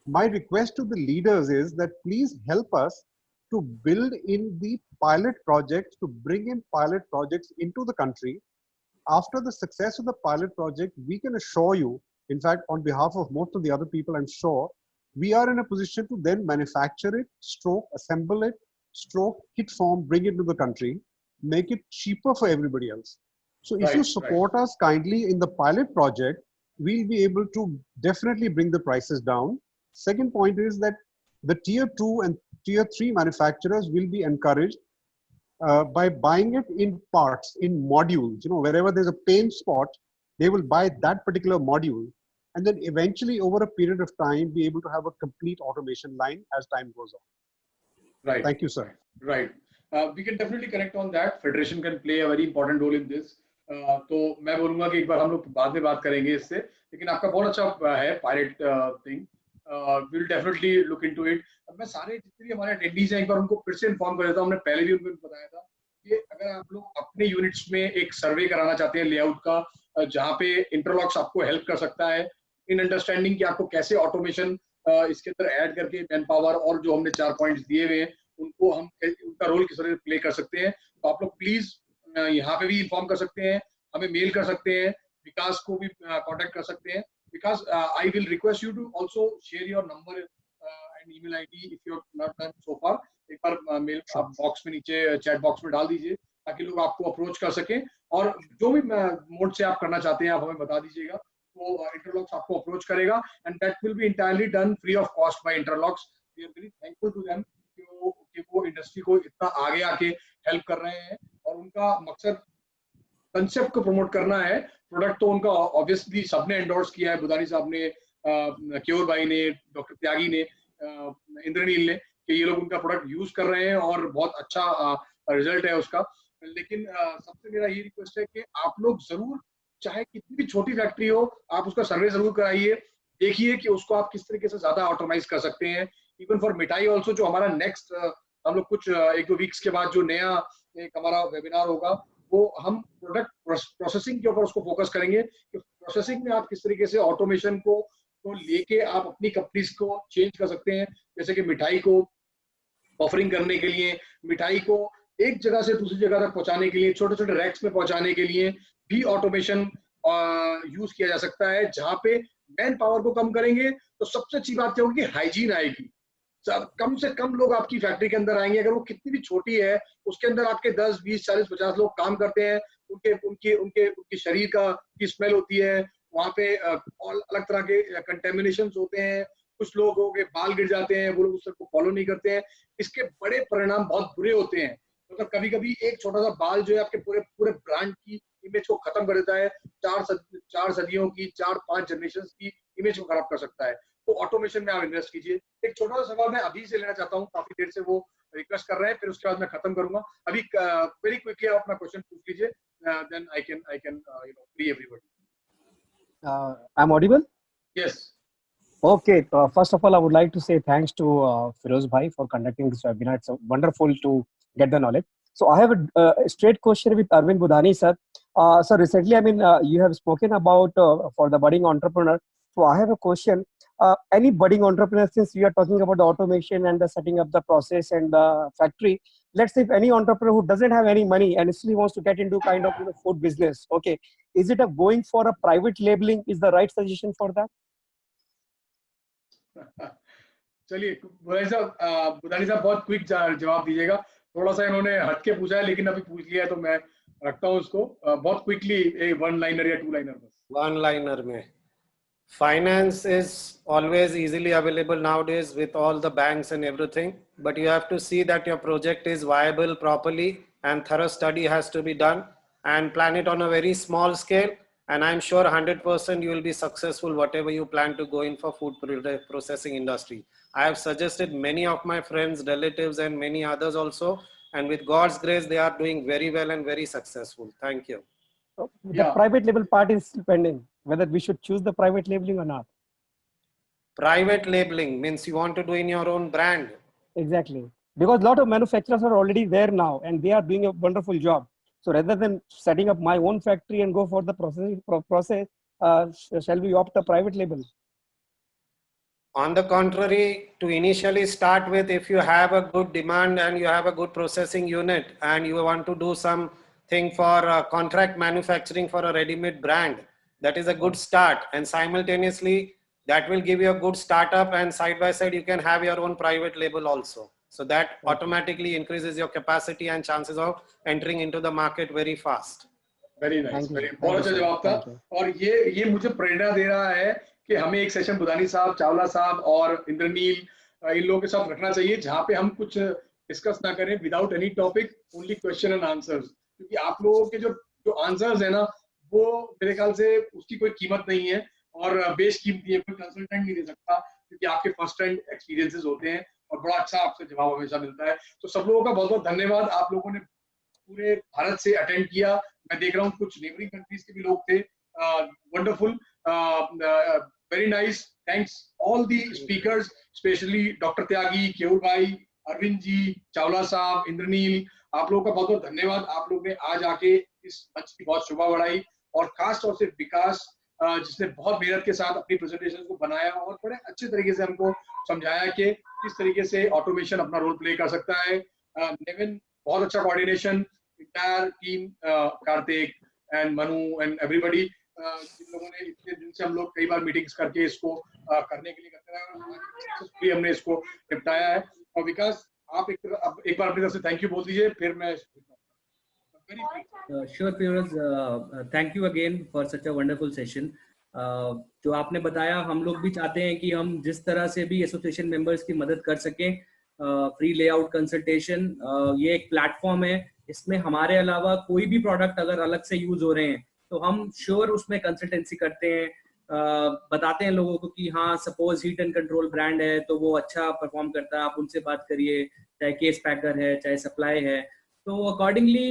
My request to the leaders is that please help us to build in the pilot projects, to bring in pilot projects into the country. After the success of the pilot project, we can assure you, in fact, on behalf of most of the other people, I'm sure, we are in a position to then manufacture it, assemble it, kit form, bring it to the country, make it cheaper for everybody else. So if you support us kindly in the pilot project, we'll be able to definitely bring the prices down. Second point is that the tier 2 and tier 3 manufacturers will be encouraged by buying it in parts, in modules. You know, wherever there's a pain spot, they will buy that particular module, and then eventually over a period of time be able to have a complete automation line as time goes on. Right. Thank you, sir. Right. We can definitely connect on that. Federation can play a very important role in this. तो मैं बोलूंगा कि एक बार हम लोग बाद में बात करेंगे इससे, लेकिन आपका बहुत अच्छा है pilot thing. Will definitely look into it. अब मैं सारे जितने भी हमारे अटेंडीज हैं एक बार उनको फिर से इन्फॉर्म कर देता हूं। हमने पहले भी उनको बताया था कि अगर आप लोग अपने यूनिट्स में एक सर्वे कराना चाहते हैं लेआउट का, जहाँ पे इंटरलॉक्स आपको हेल्प कर सकता है इन अंडरस्टैंडिंग कि आपको कैसे ऑटोमेशन इसके अंदर ऐड करके मैन पावर और जो हमने 4 पॉइंट्स दिए हुए हैं उनको हम उनका रोल किस तरह प्ले कर सकते हैं, तो आप लोग प्लीज यहाँ पे भी इन्फॉर्म कर सकते हैं, हमें मेल कर सकते हैं, विकास को भी कांटेक्ट कर सकते हैं। Vikas, I will request you to also share your number and email ID if you have not done so far. एक बार मेल आप बॉक्स में नीचे चैट बॉक्स में डाल दीजिए ताकि लोग आपको अप्रोच कर सकें, और जो भी मोड से आप करना चाहते हैं आप हमें बता दीजिएगा, तो इंटरलॉक्स आपको अप्रोच करेगा and that will be entirely done free of cost by Interlocks. We are very thankful to them कि वो इंडस्ट्री को इतना आगे आके हेल्प कर रहे हैं, और उनका मकसद कंसेप्ट को प्रमोट करना है। प्रोडक्ट तो उनका ऑब्वियसली सबने एंडोर्स किया है, बुदानी साहब ने, क्योर भाई ने, डॉक्टर त्यागी ने, इंद्रनील ने, कि ये लोग उनका प्रोडक्ट यूज कर रहे हैं और बहुत अच्छा रिजल्ट है उसका। लेकिन सबसे मेरा ये रिक्वेस्ट है कि आप लोग जरूर, चाहे कितनी भी छोटी फैक्ट्री हो, आप उसका सर्वे जरूर कराइए, देखिए कि उसको आप किस तरीके से ज्यादा ऑटोमाइज कर सकते हैं। इवन फॉर मिठाई ऑल्सो, जो हमारा नेक्स्ट हम लोग कुछ 1-2 वीक्स के बाद जो नया एक हमारा वेबिनार होगा, वो हम प्रोडक्ट प्रोसेसिंग के ऊपर उसको फोकस करेंगे कि प्रोसेसिंग में आप किस तरीके से ऑटोमेशन को लेके आप अपनी कंपनीज को चेंज कर सकते हैं। जैसे कि मिठाई को ऑफरिंग करने के लिए, मिठाई को एक जगह से दूसरी जगह तक पहुंचाने के लिए, छोटे छोटे रैक्स में पहुंचाने के लिए भी ऑटोमेशन यूज किया जा सकता है, जहां पे मैन पावर को कम करेंगे तो सबसे अच्छी बात क्या होगी कि हाइजीन आएगी। कम से कम लोग आपकी फैक्ट्री के अंदर आएंगे, अगर वो कितनी भी छोटी है, उसके अंदर आपके 10, 20, 40, 50 लोग काम करते हैं, उनके शरीर की स्मेल होती है, वहाँ पे अलग तरह के कंटेमिनेशन होते हैं, कुछ लोगों के बाल गिर जाते हैं, वो लोग उस सबको फॉलो नहीं करते हैं, इसके बड़े परिणाम बहुत बुरे होते हैं। मतलब कभी कभी एक छोटा सा बाल जो है आपके पूरे पूरे ब्रांड की इमेज को खत्म कर देता है, 4 सदियों की, 4-5 जनरेशन की इमेज को खराब कर सकता है। तो ऑटोमेशन में आप इन्वेस्ट कीजिए। एक छोटा सा सवाल मैं अभी से लेना चाहता हूँ, काफी देर से वो रिक्वेस्ट कर रहे हैं, फिर उसके बाद मैं खत्म करूंगा। अभी वेरी क्विकली आप अपना क्वेश्चन पूछ लीजिए, then I can free everybody. I'm audible? Yes. Okay. First of all, I would like to say thanks to Firoz Bhai for conducting this webinar. It's wonderful to get the knowledge. So I have a straight question with Arvind Budhani, sir. So recently, I mean, you have spoken about for the budding entrepreneur. So I have a question. Any budding entrepreneur, since we are talking about the automation and the setting up the process and the factory, let's say if any entrepreneur who doesn't have any money and still wants to get into kind of food business, okay, is it going for a private labeling is the right suggestion for that? चलिए बुधानी साहब बहुत quick जवाब दीजिएगा। थोड़ा सा इन्होंने हटके पूछा है, लेकिन अभी पूछ लिया है तो मैं रखता हूँ उसको। बहुत क्विकली एक 1 लाइनर या 2 लाइनर बस। 1 लाइनर में finance is always easily available nowadays with all the banks and everything, but you have to see that your project is viable properly and thorough study has to be done and plan it on a very small scale, and I'm sure 100% you will be successful whatever you plan to go in for food processing industry. I have suggested many of my friends, relatives and many others also, and with God's grace they are doing very well and very successful. Thank you. The private label part is pending, whether we should choose the private labeling or not. Private labeling means you want to do in your own brand. Exactly, because a lot of manufacturers are already there now and they are doing a wonderful job. So rather than setting up my own factory and go for the process, shall we opt a private label? On the contrary, to initially start with, if you have a good demand and you have a good processing unit and you want to do something for contract manufacturing for a ready-made brand, that is a good start, and simultaneously that will give you a good startup, and side by side you can have your own private label also. So that automatically increases your capacity and chances of entering into the market very fast. Very nice. बहुत अच्छा जवाब था, और ये मुझे प्रेरणा दे रहा है कि हमें एक सेशन बुधानी साहब, चावला साहब और इंद्रनील इन लोगों के साथ रखना चाहिए, जहाँ पे हम कुछ डिस्कस ना करें without any topic, only question and answers. क्योंकि आप लोगों के जो आंसर्स है ना, वो मेरे ख्याल से उसकी कोई कीमत नहीं है और बेशकीमती है, कोई कंसल्टेंट नहीं दे सकता, क्योंकि आपके फर्स्ट हैंड एक्सपीरियंसेस होते हैं और बड़ा अच्छा आपसे जवाब हमेशा मिलता है। तो सब लोगों का बहुत बहुत धन्यवाद। आप लोगों ने पूरे भारत से अटेंड किया। मैं देख रहा हूँ कुछ नेबरिंग कंट्रीज के भी लोग थे। Wonderful, very nice. Thanks all the speakers, specially doctor Tyagi, Keyur Bhai, Arvind जी, चावला साहब, इंद्रनील, आप लोगों का बहुत बहुत धन्यवाद। आप लोग ने आज आके इस मंच की बहुत शोभा बढ़ाई, और खास तौर से विकास जिसने बहुत मेहनत के साथ अपनी प्रेजेंटेशन को बनाया और बड़े अच्छे तरीके से हमको समझाया कि किस तरीके से ऑटोमेशन अपना रोल प्ले कर सकता है। नेविन, बहुत अच्छा coordination, entire team, Kartik and Manu and everybody, जिन लोगों ने इतने दिन से हम लोग कई बार मीटिंग्स करके इसको करने के लिए करते रहे, हमने इसको निपटाया है। और विकास, आप एक बार अपनी तरफ से थैंक यू बोल दीजिए, फिर मैं Sure, Firoz, thank you again for such a wonderful session. जो आपने बताया, हम लोग भी चाहते हैं कि हम जिस तरह से भी एसोसिएशन मेंबर्स की मदद कर सकें। फ्री लेआउट कंसल्टेशन ये एक प्लेटफॉर्म है, इसमें हमारे अलावा कोई भी प्रोडक्ट अगर अलग से यूज हो रहे हैं तो हम श्योर उसमें कंसल्टेंसी करते हैं, बताते हैं लोगों को कि हाँ, suppose heat and control brand है तो वो अच्छा परफॉर्म करता है, आप उनसे बात करिए, चाहे केस पैकर है, चाहे सप्लाई है। तो accordingly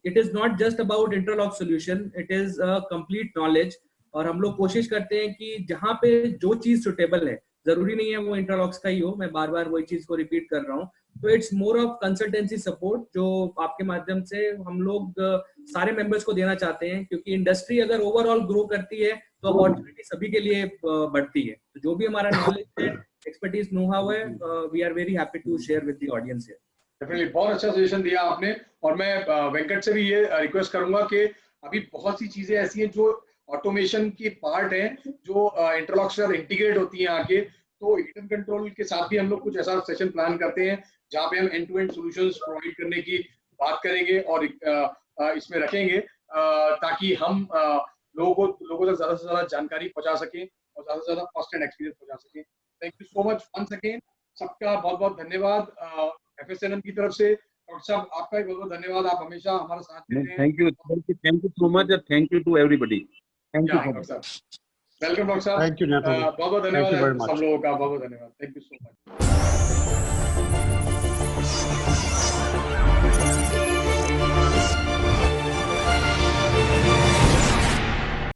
it is not just about interlock solution, it is complete knowledge. और हम लोग कोशिश करते हैं कि जहाँ पे जो चीज सुटेबल है, जरूरी नहीं है वो इंटरलॉक्स का ही हो, मैं बार बार वही चीज को रिपीट कर रहा हूँ। तो it's more of consultancy support जो आपके माध्यम से हम लोग सारे मेंबर्स को देना चाहते हैं, क्योंकि इंडस्ट्री अगर ओवरऑल ग्रो करती है तो अपॉर्चुनिटी सभी के लिए बढ़ती है। तो जो भी हमारा नॉलेज है, एक्सपर्टीज, नो हाउ है, we are very happy to share with the audience here. Definitely बहुत अच्छा सजेशन दिया आपने, और मैं वेंकट से भी ये रिक्वेस्ट करूंगा कि अभी बहुत सी चीजें ऐसी हैं जो ऑटोमेशन की पार्ट है, जो इंटरलॉक्स से इंटीग्रेट होती हैं आगे। तो हीट एंड कंट्रोल के साथ भी हम लोग कुछ ऐसा सेशन प्लान करते हैं जहाँ पे हम end to end solutions provide करने की बात करेंगे और इसमें रखेंगे, ताकि हम लोगों तक ज्यादा से ज्यादा जानकारी पहुंचा सकें और ज्यादा से ज्यादा फर्स्ट हैंड एक्सपीरियंस पहुंचा सकें। Thank you so much once again. सबका बहुत बहुत धन्यवाद FSNM की तरफ से। डॉक्टर साहब आपका भी बहुत बहुत धन्यवाद, आप हमेशा हमारा साथ देते हैं। Thank you so much, thank you to everybody. Thank you doctor साहब, वेलकम डॉक्टर साहब। Thank you, Neeraj. बहुत बहुत धन्यवाद Thank you very सब much. लोगों का, बहुत बहुत धन्यवाद। Thank you so much.